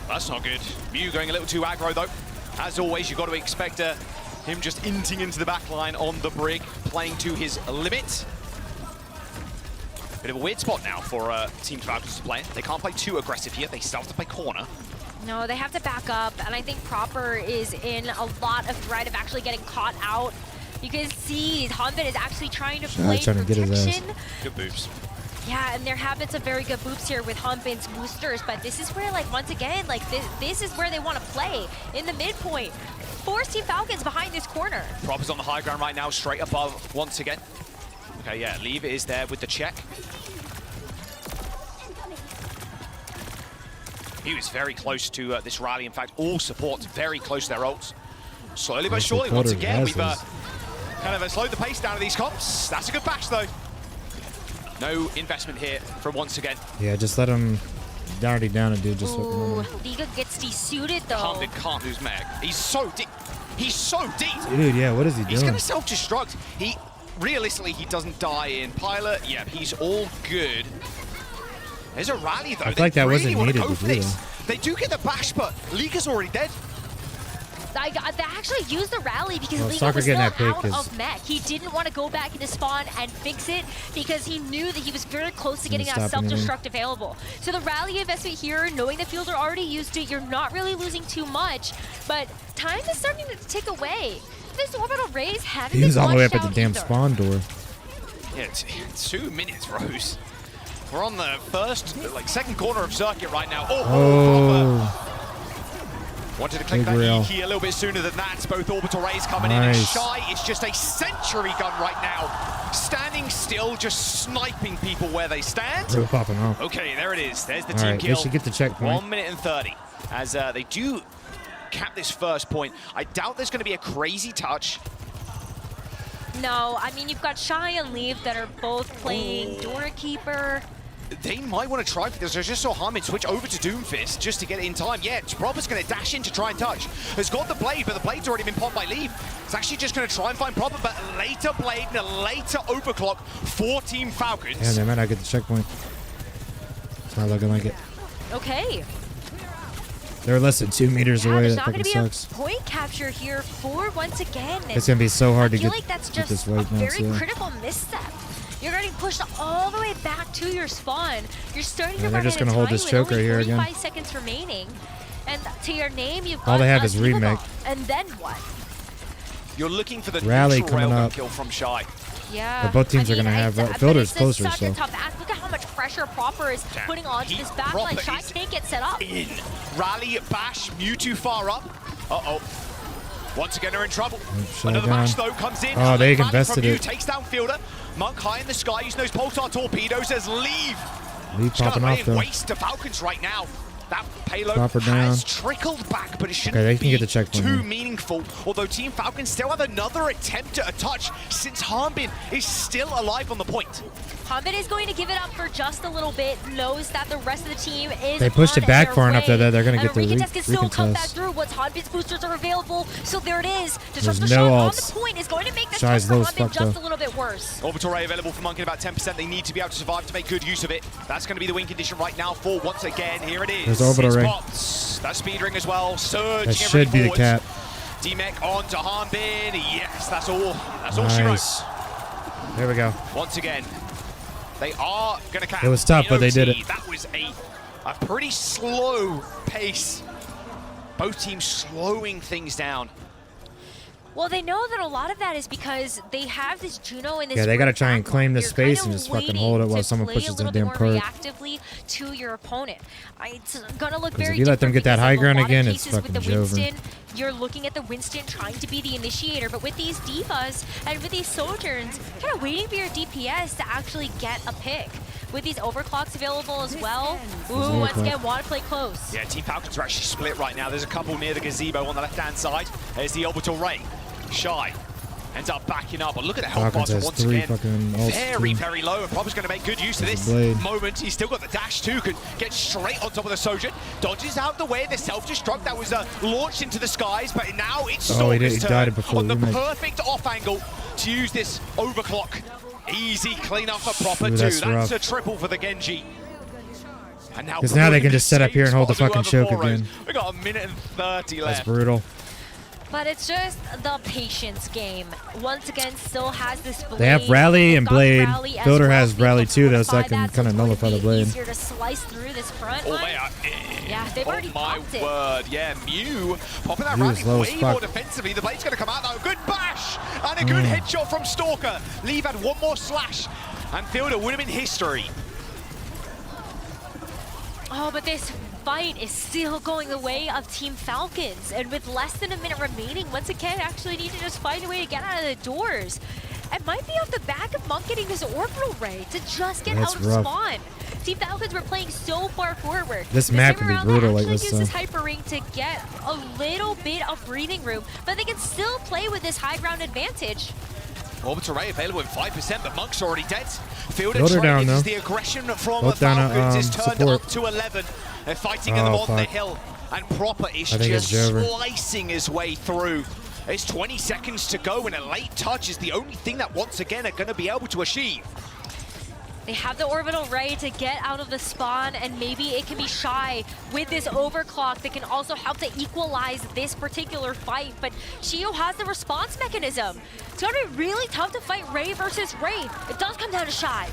That's not good. Mew going a little too aggro though. As always, you've got to expect him just inting into the back line on the brig, playing to his limit. Bit of a weird spot now for Team Falcons to play. They can't play too aggressive here. They still have to play corner. No, they have to back up, and I think Proper is in a lot of threat of actually getting caught out. You can see Hanbin is actually trying to play protection. Good moves. Yeah, and there have been some very good boops here with Hanbin's boosters, but this is where, like, once again, like, this is where they want to play, in the midpoint. Force Team Falcons behind this corner. Prop is on the high ground right now, straight above once again. Okay, yeah, Leave is there with the check. He was very close to this rally. In fact, all supports very close to their ults. Slowly but surely, once again, we've kind of slowed the pace down of these comps. That's a good bash, though. No investment here from once again. Yeah, just let him already down and do just Ooh, Liga gets desuited, though. Hanbin can't lose Meg. He's so deep. He's so deep. Dude, yeah, what is he doing? He's going to self-destruct. Realistically, he doesn't die in Pilot. Yeah, he's all good. There's a rally, though. I feel like that wasn't needed to do. They do get the bash, but Liga's already dead. They actually used the rally because Liga Soccer was still getting that pick out of mech. He didn't want to go back into spawn and fix it because he knew that he was very close to getting that self-destruct available. So the rally investment here, knowing the fielder already used it, you're not really losing too much, but time is starting to tick away. This orbital raise haven't been He was all the way up watched at the damn either. spawn door. Yeah, 2 minutes, Rose. We're on the second corner of circuit right now. Oh. Wanted to click Big that rail. E key a little bit sooner than that. Both orbital rays coming in, and Shy is just a sentry gun right now. Standing still, just sniping people where they stand. Really popping off. Okay, there it is. There's the All team right, kill. they should get the checkpoint. 1 minute and 30. As they do cap this first point. I doubt there's going to be a crazy touch. No, I mean, you've got Shy and Leave that are both playing Doorkeeper. They might want to try for this. I just saw Hanbin switch over to Doomfist just to get it in time. Yeah, Proper's going to dash in to try and touch. Has got the blade, but the blade's already been popped by Leave. It's actually just going to try and find Proper, but later blade and a later overclock for Team Falcons. Yeah, they might not get the checkpoint. It's not looking like it. Okay. They're less than 2 meters away. There's That not going fucking to be sucks. a point capture here for once again. It's going to be so hard to I feel get, like that's get just this right a now. very critical misstep. You're getting pushed all the way back to your spawn. You're starting to And run they're just out of gonna hold time this with choker only here again. 45 seconds remaining. And to your name, you've got All they have is unbeatable. remake. And then what? You're looking for the Rally neutral coming railgun up. kill from Shy. Yeah. But both teams are gonna have Fielder's closer, Such so. a tough act. Look at how much pressure Proper is putting onto this backline. Shy can't get set up. In. Rally, bash, Mewtwo far up. Uh-oh. Once again, they're in trouble. Another bash, though, comes in. Oh, they Rally invested from Mew it. takes down Fielder. Monk high in the sky, using those pulsar torpedoes as Leave. Leave popping off, though. Waste to Falcons right now. That payload Proper has down. trickled back, but it shouldn't Okay, they can be get the checkpoint too here. meaningful. Although Team Falcons still have another attempt at a touch since Hanbin is still alive on the point. Hanbin is going to give it up for just a little bit, knows that the rest of the team is They pushed on it back their far enough way. that they're going to get the Recontest can still come back recontest. through once Hanbin's boosters are available. So there it is. There's The no shot on ults. the point is going to make this Shy's for low as Hanbin fuck, just though. a little bit worse. Orbital ray available for Monk in about 10%. They need to be able to survive to make good use of it. That's going to be the win condition right now for once again. Here it is. There's orbital It's ray. Pops. That speed ring as well. Surge. That should be the cap. D-Mech on to Hanbin. Yes, that's all. That's all she wrote. Nice. There we go. Once again, they are going to cap. It was tough, but they did it. That was a pretty slow pace. Both teams slowing things down. Well, they know that a lot of that is because they have this Juno in this. Yeah, they gotta red try and backline. claim this You're space kind and of just fucking waiting hold it while to someone play pushes a the little damn bit more cart. reactively to your opponent. It's gonna look 'Cause very if you let them different get that because high in a ground lot of again, it's cases with the fucking Joven. Winston, you're looking at the Winston trying to be the initiator, but with these divas and with these Sojourns, kind of waiting for your DPS to actually get a pick. With these overclocks available as well, ooh, once again, want to play close. Yeah, Team Falcons are actually split right now. There's a couple near the gazebo on the left-hand side. There's the orbital ray. Shy ends up backing up, but look at the health Falcons bars has once 3 again. fucking ults, Very, too. very low, and Proper's going to make good use of There's this a blade. moment. He's still got the dash too, could get straight on top of the Sojourn. Dodges out the way, the self-destruct that was launched into the skies, but now it's Oh, he Stalker's died turn before on the remake. perfect off angle to use this overclock. Easy clean up for Proper Ooh, too. that's That's rough. a triple for the Genji. And now, 'Cause now they can just set up here and hold the fucking choke again. We got a minute and 30 left. That's brutal. But it's just the patience game. Once again, still has this blade. They have Rally and They've got Blade. Rally as Fielder well has to be able Rally to too, though, so fortify that can that, kind of it's going nullify to the be blade. easier to slice through this front Oh, line. they are. Yeah, they've already Oh my popped it. word, yeah, Mew popping that Mew rally is low as way fuck. more defensively. The blade's going to come out though. Good bash and a good headshot from Stalker. Leave had one more slash and Fielder would have been history. Oh, but this fight is still going the way of Team Falcons. And with less than a minute remaining, once again, actually need to just find a way to get out of the doors. It might be off the back of Monk getting this orbital ray to just get out of spawn. Team Falcons were playing so far forward. This map can be brutal like this. Use this hyper ring to get a little bit of breathing room, but they can still play with this high ground advantage. Orbital ray available in 5%, but Monk's already dead. Fielder down, though. the aggression from Both Falcons is turned support. up to 11. They're fighting them on the hill, and Proper is just slicing his way through. It's 20 seconds to go, and a late touch is the only thing that once again are going to be able to achieve. They have the orbital ray to get out of the spawn, and maybe it can be Shy with this overclock that can also help to equalize this particular fight. But Shio has the response mechanism. It's going to be really tough to fight Ray versus Ray. It does come down to Shy.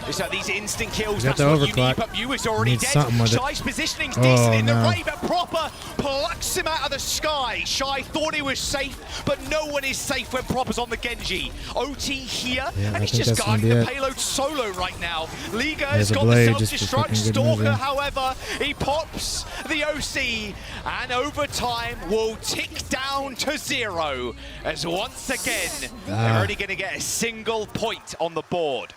It's like these instant kills, that's what you need, but Mew is already dead. Shy's positioning's decent in the Ray, but Proper plucks him out of the sky. Shy thought he was safe, but no one is safe when Proper's on the Genji. OT here, and he's just guarding the payload solo right now. Liga has got the self-destruct. Stalker, however, he pops the OC, and overtime will tick down to 0, as once again, they're only going to get a single point on the board.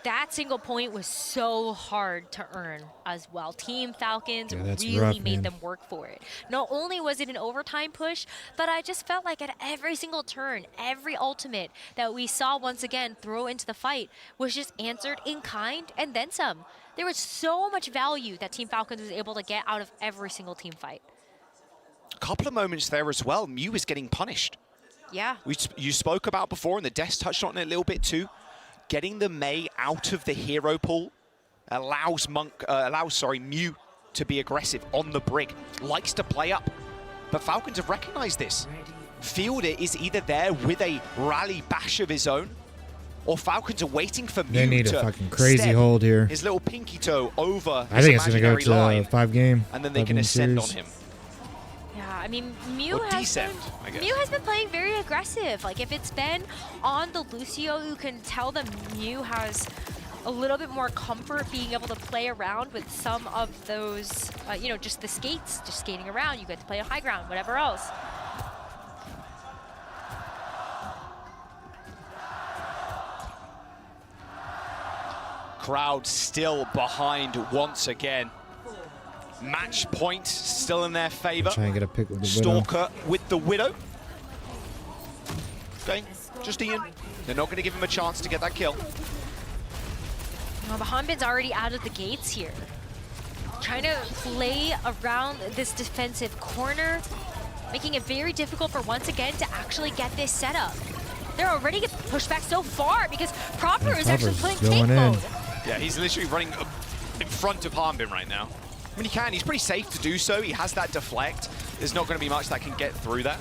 That single point was so hard to earn as well. Team Falcons really rough, made them work for it. Not only was it an overtime push, but I just felt like at every single turn, every ultimate that we saw once again throw into the fight was just answered in kind and then some. There was so much value that Team Falcons was able to get out of every single team fight. A couple of moments there as well. Mew is getting punished. Yeah. You spoke about before, and the Des touched on it a little bit too. Getting the Mei out of the hero pool allows Mew to be aggressive on the brig. Likes to play up, but Falcons have recognized this. Fielder is either there with a rally bash of his own, or Falcons are waiting for Mew to need a fucking crazy hold here. His little pinky toe over. I think it's gonna go to 5 game, and then they can ascend on him. I mean, Mew has been playing very aggressive. Like, if it's been on the Lucio, you can tell that Mew has a little bit more comfort being able to play around with some of those, you know, just the skates, just skating around. You get to play on high ground, whatever else. Crowd still behind once again. Match point still in their favor. Try and get a pick with the Widow. Stalker with the Widow. Okay, just Ian. They're not going to give him a chance to get that kill. Well, the Hanbin's already out of the gates here. Trying to play around this defensive corner, making it very difficult for once again to actually get this set up. They're already getting pushed back so far because Proper is actually playing tank mode. Yeah, he's literally running in front of Hanbin right now. I mean, he can. He's pretty safe to do so. He has that deflect. There's not going to be much that can get through that.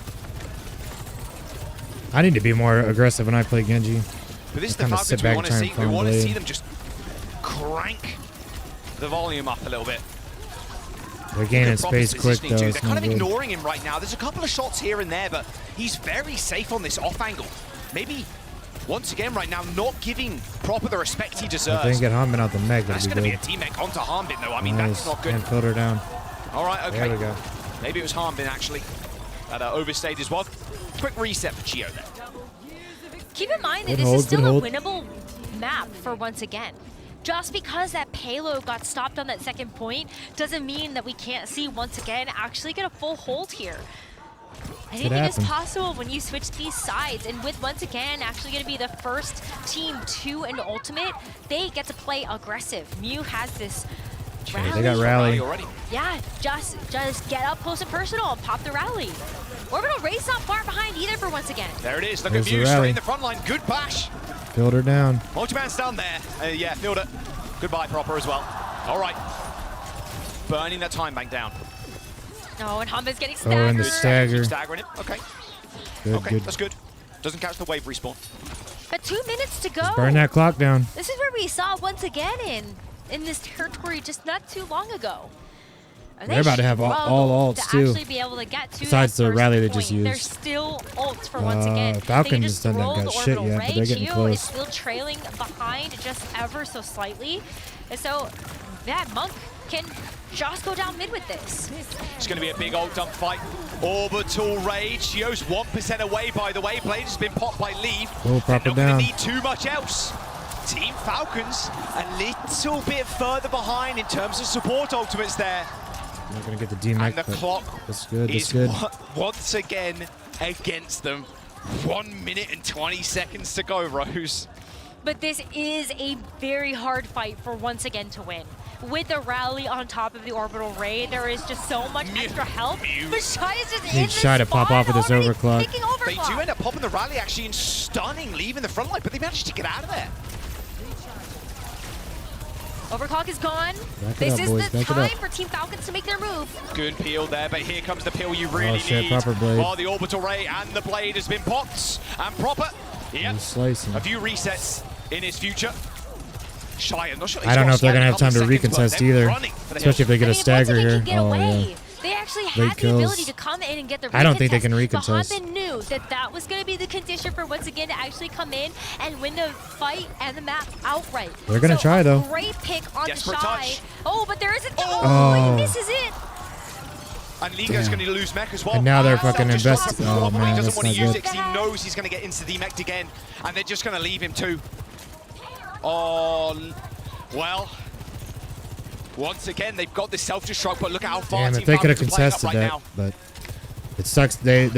I need to be more aggressive when I play Genji. But this is the Falcons we want to see. We want to see them just crank the volume up a little bit. They're gaining space quick, though. They're kind of ignoring him right now. There's a couple of shots here and there, but he's very safe on this off angle. Maybe, once again right now, not giving Proper the respect he deserves. If they can get Hanbin out the mech, that's going to be a team mech onto Hanbin, though. I mean, that's not good. And filter down. All right, okay. There we go. Maybe it was Hanbin, actually, that overstayed as well. Quick reset for Gio there. Keep in mind that this is still a winnable map for once again. Just because that payload got stopped on that second point doesn't mean that we can't see once again actually get a full hold here. Anything is possible when you switch these sides, and with once again actually going to be the first team to an ultimate, they get to play aggressive. Mew has this rally. They got rally already. Yeah, just get up close and personal and pop the rally. Orbital Ray's not far behind either for once again. There it is. Look at Mew straight in the front line. Good bash. Fielder down. Multi-man's down there. Yeah, Fielder. Goodbye, Proper as well. All right. Burning that time bank down. Oh, and Hanbin's getting staggered. Oh, and the stagger. Staggering it. Okay. Good, okay, good. That's good. Doesn't catch the wave respawn. But 2 minutes to go. Just burn that clock down. This is where we saw once again in this territory just not too long ago. And they're about to have all ults too. Be able to get to besides the rally they just used. There's still ults for once again. Falcon just done that got shit yet, but they're getting close. Is still trailing behind just ever so slightly. And so that Monk can just go down mid with this. It's going to be a big ult dump fight. Orbital Rage. Gio's 1% away, by the way. Blade has been popped by Leave. Oh, proper not down. going to need too much else. Team Falcons a little bit further behind in terms of support ultimates there. Not going to get the DMAC, and the clock that's good, is good. Once again against them. 1 minute and 20 seconds to go, Rose. But this is a very hard fight for once again to win. With the rally on top of the orbital ray, there is just so much extra help. But Shy is just in the Shy to pop off with this overclock. They do end up popping the rally actually and stunning leaving the front line, but they managed to get out of there. Overclock is gone. This is the time for Team Falcons to make their move. Good peel there, but here comes the peel you really need. Proper blade. Oh, the orbital ray and the blade has been popped and proper. Yep. A few resets in his future. Shy, I'm not sure. I don't know if they're gonna have time to recontest either, especially if they get a stagger here. Oh yeah. They actually had the ability to come in and get the recontest. I don't think they can recontest. But Hanbin knew that that was going to be the condition for once again to actually come in and win the fight and the map outright. They're going to try, though. Great pick on the Shy. Oh, but there isn't. Oh, he misses it. And Ligo's going to lose mech as well. And now they're fucking investing. Oh, man, he doesn't that's want not to use good. it because he knows he's going to get into the mech again. And they're just going to leave him too. Oh, well. Once again, they've got this self-destruct, but look at how far if they could have contested that, but it sucks. They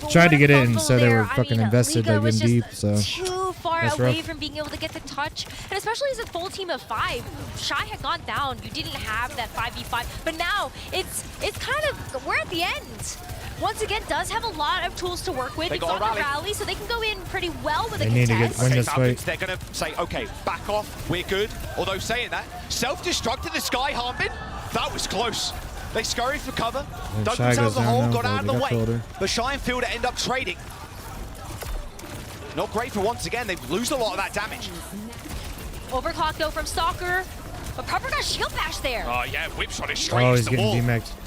tried to get it and so they were fucking invested like in deep. So too far away from being able to get the touch, and especially as a full team of 5, Shy had gone down. You didn't have that 5v5, but now it's kind of we're at the end. Once again, does have a lot of tools to work with. They got the rally, so they can go in pretty well with a contest. Okay, Falcons, they're going to say, okay, back off, we're good. Although saying that, self-destruct in the sky, Hanbin, that was close. They scurried for cover, dug themselves a hole, got out of the way. But Shy and Fielder end up trading. Not great for once again, they lose a lot of that damage. Overclock though from Stalker, but Proper got shield bash there. Oh yeah, whip shot is straight into the wall. He's getting DMA'd.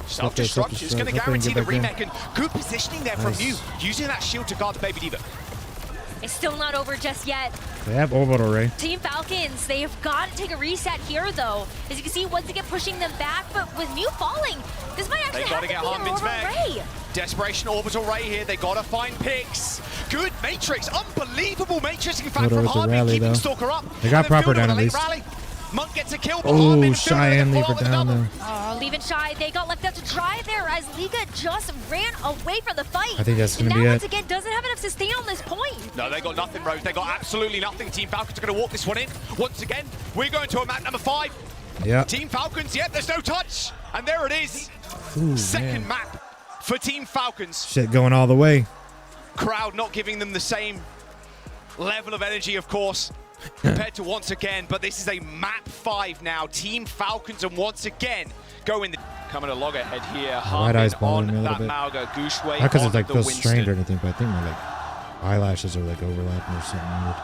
Self-destruct is going to guarantee the remake, and good positioning there from you, using that shield to guard the Baby Diva. It's still not over just yet. They have orbital ray. Team Falcons, they have got to take a reset here though. As you can see, once again pushing them back, but with Mew falling, this might actually have to be an orbital ray. Desperation orbital ray here, they got to find picks. Good Matrix, unbelievable Matrix in fact from Hanbin, keeping Stalker up. They got proper down at least. Monk gets a kill, but oh, Shy and Leave are down there. Oh, Leave and Shy, they got left out to dry there as Liga just ran away from the fight. I think that's going to be it. Once again, doesn't have enough sustain on this point. No, they got nothing, Rose. They got absolutely nothing. Team Falcons are going to walk this one in. Once again, we're going to a map number 5. Yeah. Team Falcons, there's no touch. And there it is. Ooh, second map for Team Falcons. Shit going all the way. Crowd not giving them the same level of energy, of course, compared to once again, but this is a map 5 now. Team Falcons, and once again, going coming a loggerhead here. Right eyes bothering me a little that bit. Mauga, Gooshway. Not because it like feels strained or anything, but I think my like eyelashes are like overlapping or something weird.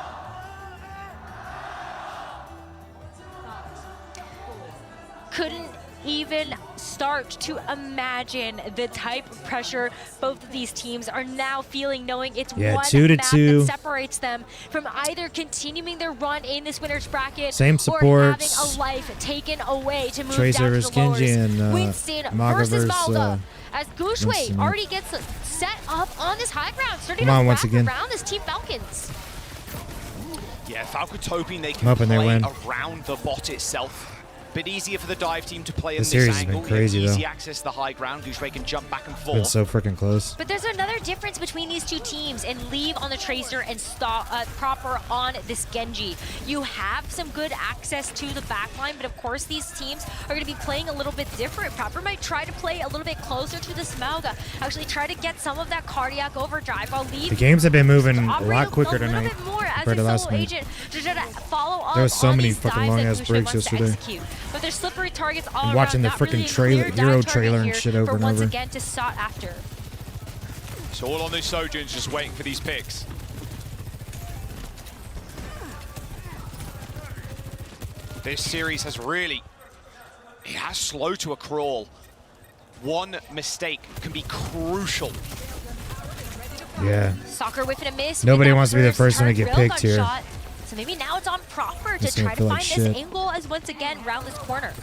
Couldn't even start to imagine the type of pressure both of these teams are now feeling, knowing it's one map that separates them from either continuing their run in this winner's bracket same supports, or having a life taken away to move Tracer down to versus the lowers. Genji and Winston versus Malga, as Gooshway already gets set up on this high ground, starting to wrap around this Team Falcons. Yeah, Falcons hoping they can play around the bot itself. Bit easier for the dive team to play in this angle. Has been crazy, easy access to the high ground. Gooshway can jump back and forth. Been so freaking close. But there's another difference between these two teams, and Leave on the Tracer and Proper on this Genji. You have some good access to the backline, but of course these teams are going to be playing a little bit different. Proper might try to play a little bit closer to the Smelga, actually try to get some of that cardiac overdrive, while Leave the games have been moving a lot quicker tonight compared to last night. There was so many fucking long ass breaks yesterday. But there's slippery targets all around. Watching the freaking hero trailer and shit over and over. Once again to sought after. So all on these Sojourns just waiting for these picks. This series has really He has slow to a crawl. One mistake can be crucial. Yeah. Soccer whiff and a miss. Nobody wants to be the first one to get picked here. Shot. So maybe now it's on Proper to try to find this angle as once again round this corner.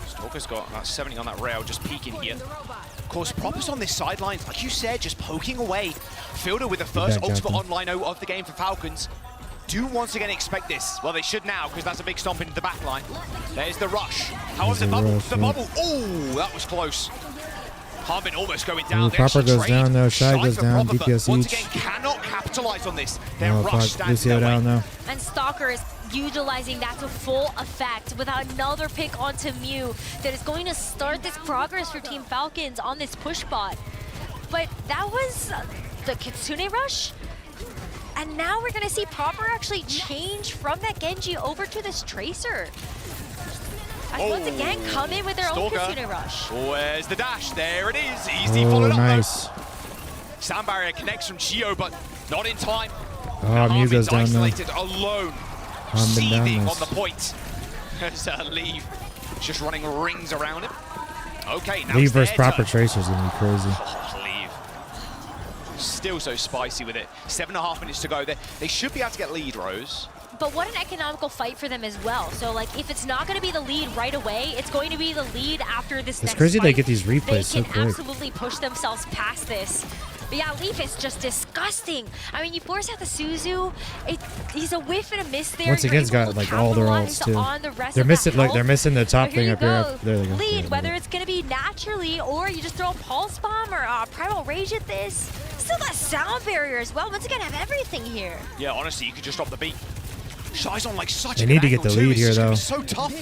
Stalker's got about 70 on that rail, just peeking here. Of course, Proper's on this sideline, like you said, just poking away. Fielder with the first ultimate online out of the game for Falcons. Do once again expect this. Well, they should now, because that's a big stomp into the back line. There's the rush. However, the bubble, oh, that was close. Harbin almost going down. Proper goes down though, Shy goes down, DPS once each. again, cannot capitalize on this. Their Oh, rush fuck. stands Lucio down though. And Stalker is utilizing that to full effect with another pick onto Mew that is going to start this progress for Team Falcons on this push bot. But that was the Kitsune rush. And now we're gonna see Proper actually change from that Genji over to this Tracer. And once again, come in with their own Kitsune rush. Where's the dash? There it is. Easy followed up. Nice. Sound barrier connects from Gio, but not in time. Oh, Mew goes down though. Isolated alone, seething on the point. As Leave just running rings around him. Okay, now Leave versus Proper Tracer is gonna be crazy. Oh, Leave. Still so spicy with it. 7.5 minutes to go. They should be able to get lead, Rose. But what an economical fight for them as well. So, like, if it's not going to be the lead right away, it's going to be the lead after this next It's crazy fight. they get these replays so quick. They can absolutely push themselves past this. But yeah, Leaf is just disgusting. I mean, you force out the Suzu. He's a whiff and a miss there. Once again, it's got like all their ults too. They're missing like they're missing the top thing up here. There they go. Lead, whether it's going to be naturally or you just throw a pulse bomb or primal rage at this. Still got sound barrier as well. Once again, have everything here. Yeah, honestly, you could just drop the beat. Shy's on like such they a need to get the lead here though. It's so tough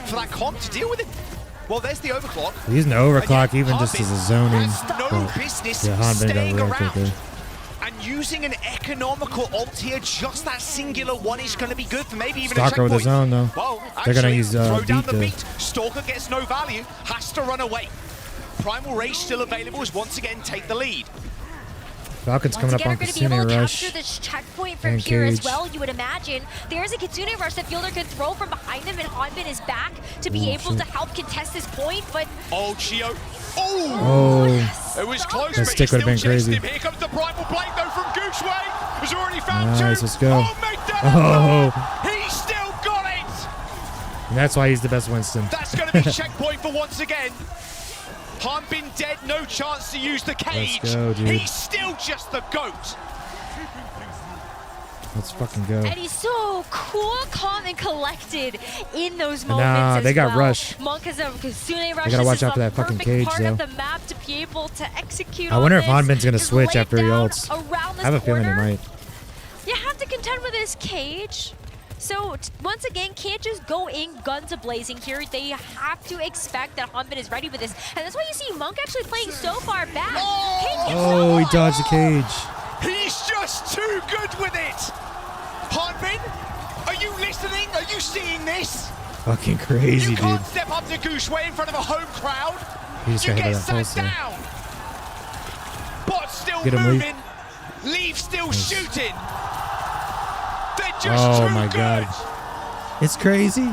for that comp to deal with it. Well, there's the overclock. He's using the overclock even just as a zoning. No business staying around. And using an economical ult here, just that singular one is going to be good for maybe even Stalker a with his own though. Well, they're going to use throw down the beat beat. Stalker gets no value, has to run away. Primal Rage still available as once again take the lead. Falcon's coming up on Kitsune rush. Capture this checkpoint from here as well, you would imagine. There's a Kitsune rush that Fielder could throw from behind him, and Hanbin is back to be able to help contest this point, but... Oh, Gio. It was close, that stick would have been crazy. Here comes the Primal Blade, though, from Goochway. Has already found two. Let's go. He still got it! And that's why he's the best Winston. That's going to be checkpoint for once again. Hanbin dead, no chance to use the cage. Let's go, dude. He's still just the GOAT. Let's fucking go. And he's so cool, calm, and collected in those moments. Nah, they got rush. Monk has a Kitsune rush. They gotta watch out for that fucking cage, part though. of the map to be able to execute. I wonder if on Hanbin's gonna this. switch after he Laid ults. down around this I have a feeling he corner. might. You have to contend with his cage. So, once again, can't just go in guns a-blazing here. They have to expect that Hanbin is ready with this. And that's why you see Monk actually playing so far back. Oh, he dodged the cage. He's just too good with it. Hanbin, are you listening? Are you seeing this? Fucking crazy, you dude. can't step up to Goochway in front of a home crowd. He just you got hit get by that sat pulse down. Bot still Get him, moving. Leaf still shooting. They're just Oh too my good. god. It's crazy.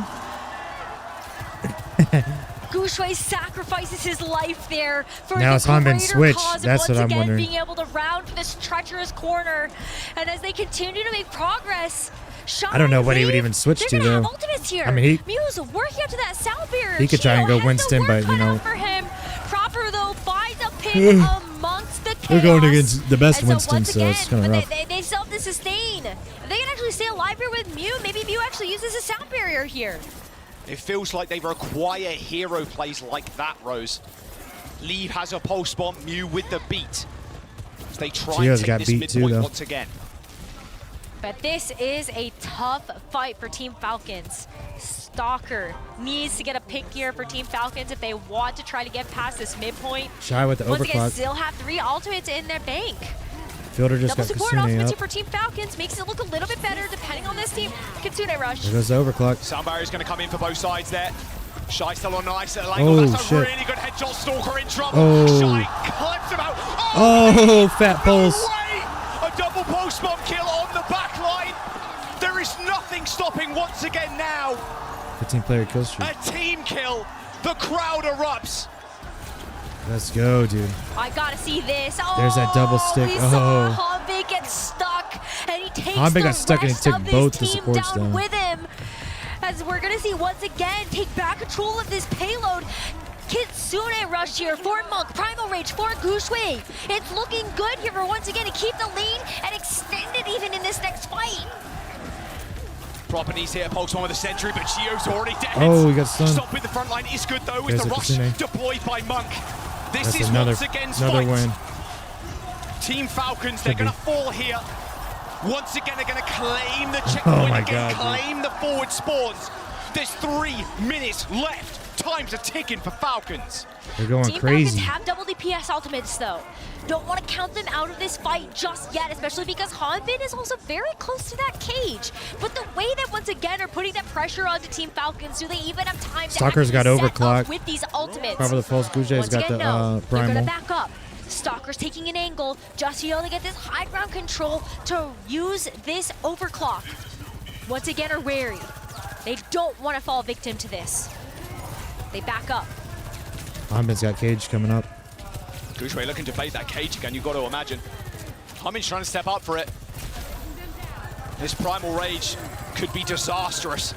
Goochway sacrifices his life there for Now the it's Hanbin greater switch. cause of That's once what I'm again wondering. being able to round this treacherous corner. And as they continue to make progress, Sean I don't know what he would Leaf, even switch they're to, gonna have though. ultimates here. I mean, Mew's working up to that sound barrier. he could try and go Gio has the Winston, work but, you cut know. out for him. Proper though finds a pick amongst the chaos. We're going against the best And Winston, once so again, it's kind of but rough. they still have to sustain. If they can actually stay alive here with Mew, maybe Mew actually uses a sound barrier here. It feels like they require hero plays like that, Rose. Leave has a pulse bomb, Mew with the beat. As they try Gio's and got take this beat too, midpoint though. once again. But this is a tough fight for Team Falcons. Stalker needs to get a pick here for Team Falcons if they want to try to get past this midpoint. Shy with the Once again, overclock. still have 3 ultimates in their bank. Fielder just Double got support Kitsune ultimates up. here for Team Falcons makes it look a little bit better depending on this team. Kitsune rush. There goes the overclock. Sound barrier's going to come in for both sides there. Shy still on nice little angle. Oh, That's a shit. really good headshot. Stalker in trouble. Oh. Shy clips him out. Oh, fat pulse. No way! A double post bomb kill on the back line. There is nothing stopping once again now. 15-player kill streak. A team kill. The crowd erupts. Let's go, dude. I gotta see this. Oh, there's that double stick. We saw Hanbei get stuck, and he takes Hanbei the got stuck and he took both the team supports down with him. As we're gonna see once again, take back control of this payload. Kitsune rush here for Monk, Primal Rage for Gushue. It's looking good here for once again to keep the lead and extend it even in this next fight. Proper knees here, Pulse on with a sentry, but Gio's already dead. Oh, he got stunned. Stop in the front line is good though, with the rush deployed by Monk. This That's is once again another win. Team Falcons, they're gonna fall here. Once again, they're gonna claim the checkpoint claim the forward spawns. There's 3 minutes left. Time's a ticking for Falcons. They're going Team crazy. Falcons have double DPS ultimates though. Don't want to count them out of this fight just yet, especially because Hanbin is also very close to that cage. But the way that once again are putting that pressure onto Team Falcons, do they even have time Stalker's to got set overclock up with these ultimates? Cover the false. Guja's got the They're primal. gonna back up. Stalker's taking an angle just to be able to get this high ground control to use this overclock. Once again are wary. They don't want to fall victim to this. They back up. Hanbin's got cage coming up. Gushue looking to play that cage again, you've got to imagine. Hanbin's trying to step up for it. This Primal Rage could be disastrous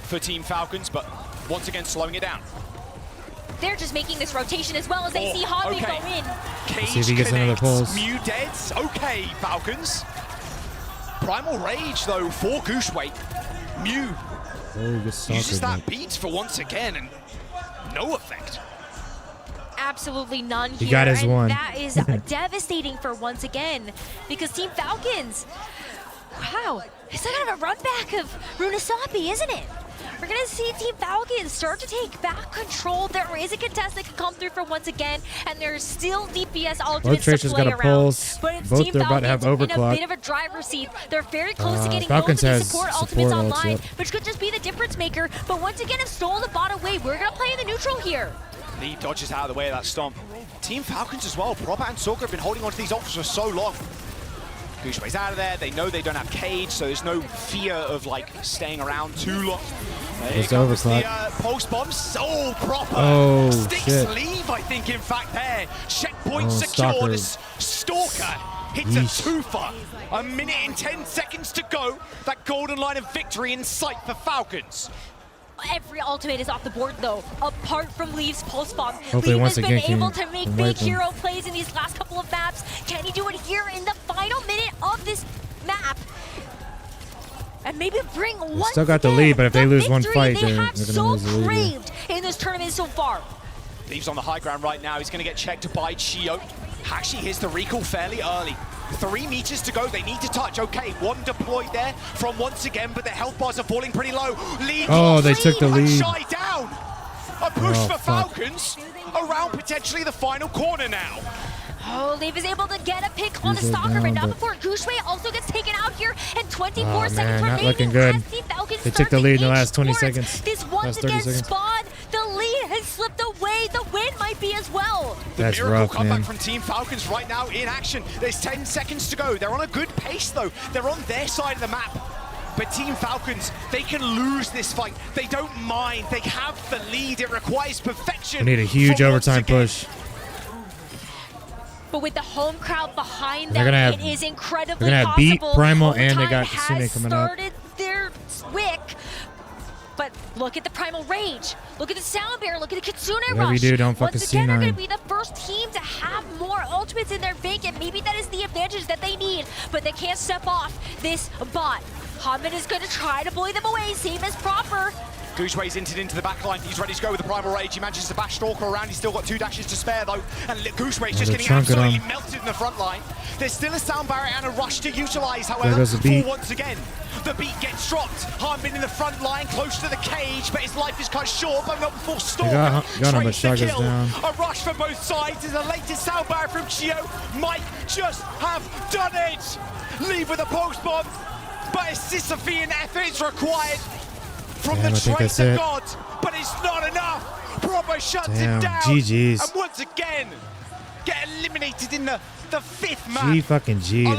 for Team Falcons, but once again slowing it down. They're just making this rotation as well as they see Hanbin go in. Cage see if he gets another pulse. Mew deads. Okay, Falcons. Primal Rage though for Gushue. Mew uses that beat for once again and no effect. Absolutely none here. He got his one. That is devastating for once again because Team Falcons, wow, it's kind of a run back of Runasapi, isn't it? We're going to see Team Falcons start to take back control. There is a contest that can come through for once again, and there's still DPS ultimates to play around. Pulse. But it's Both Team they're about to Falcons have in a overclock. bit of a driver's seat. They're very close to getting Falcons both of the has support support ultimates ults, online, yep. which could just be the difference maker. But once again, have stolen the bot away. We're going to play in the neutral here. Lee dodges out of the way of that stomp. Team Falcons as well. Proper and Sorka have been holding onto these ults for so long. Gushue's out of there. They know they don't have cage, so there's no fear of like staying around too long. There comes the pulse bombs. Oh, proper. Oh, Sticks shit. leave, I think, in fact, there. Checkpoint secure. Stalker. This Stalker hits a twofer. 1 minute and 10 seconds to go. That golden line of victory in sight for Falcons. Every ultimate is off the board though, apart from Leaf's pulse bomb. Hopefully Leaf once has been again able to make big hero plays in these last couple of maps. Can he do it here in the final minute of this map? And maybe bring one. Still got the lead, but if they lose one fight, they they're have gonna so lose the lead. craved in this tournament so far. Leaves on the high ground right now. He's going to get checked by Chio. Actually hits the recall fairly early. 3 meters to go. They need to touch. Okay, one deployed there from once again, but the health bars are falling pretty low. Lead they took the lead. Shy down. A push for Falcons around potentially the final corner now. Oh, Leaf is able to get a pick on the Stalker, but not before Gushue also gets taken out here, and 24 seconds remaining. Not looking good. They took the lead in the last 20 seconds. This once again spawn, the lead has slipped away. The win might be as well. That's the miracle rough, comeback man. from Team Falcons right now in action. There's 10 seconds to go. They're on a good pace though. They're on their side of the map. But Team Falcons, they can lose this fight. They don't mind. They have the lead. It requires perfection. We need a huge overtime push. But with the home crowd behind them, it is incredibly possible. They're gonna have beat Primal, Overtime and they got Kitsune coming up. started their wick. But look at the Primal Rage. Look at the Sound Bear. Look at the Kitsune Whatever Rush. you do, don't fucking Once again, they're C9. going to be the first team to have more ultimates in their bank, and maybe that is the advantage that they need. But they can't step off this bot. Hanbin is going to try to bully them away, same as Proper. Gushue's entered into the back line. He's ready to go with the Primal Rage. He manages to bash Stalker around. He's still got 2 dashes to spare, though. And Gushue's just getting absolutely melted in the front line. There's still a sound barrier and a rush to utilize, however, for once again. The beat gets dropped. Hanbin in the front line, close to the cage, but his life is cut short, but not before Stalker trades the kill. A rush from both sides is the latest sound barrier from Chio. Might just have done it. Leave with a post bomb, but a Sisyphean effort is required from the trace of God, but it's not enough. Proper shuts it down. GG's. And once again, get eliminated in the 5th map. G fucking G. That was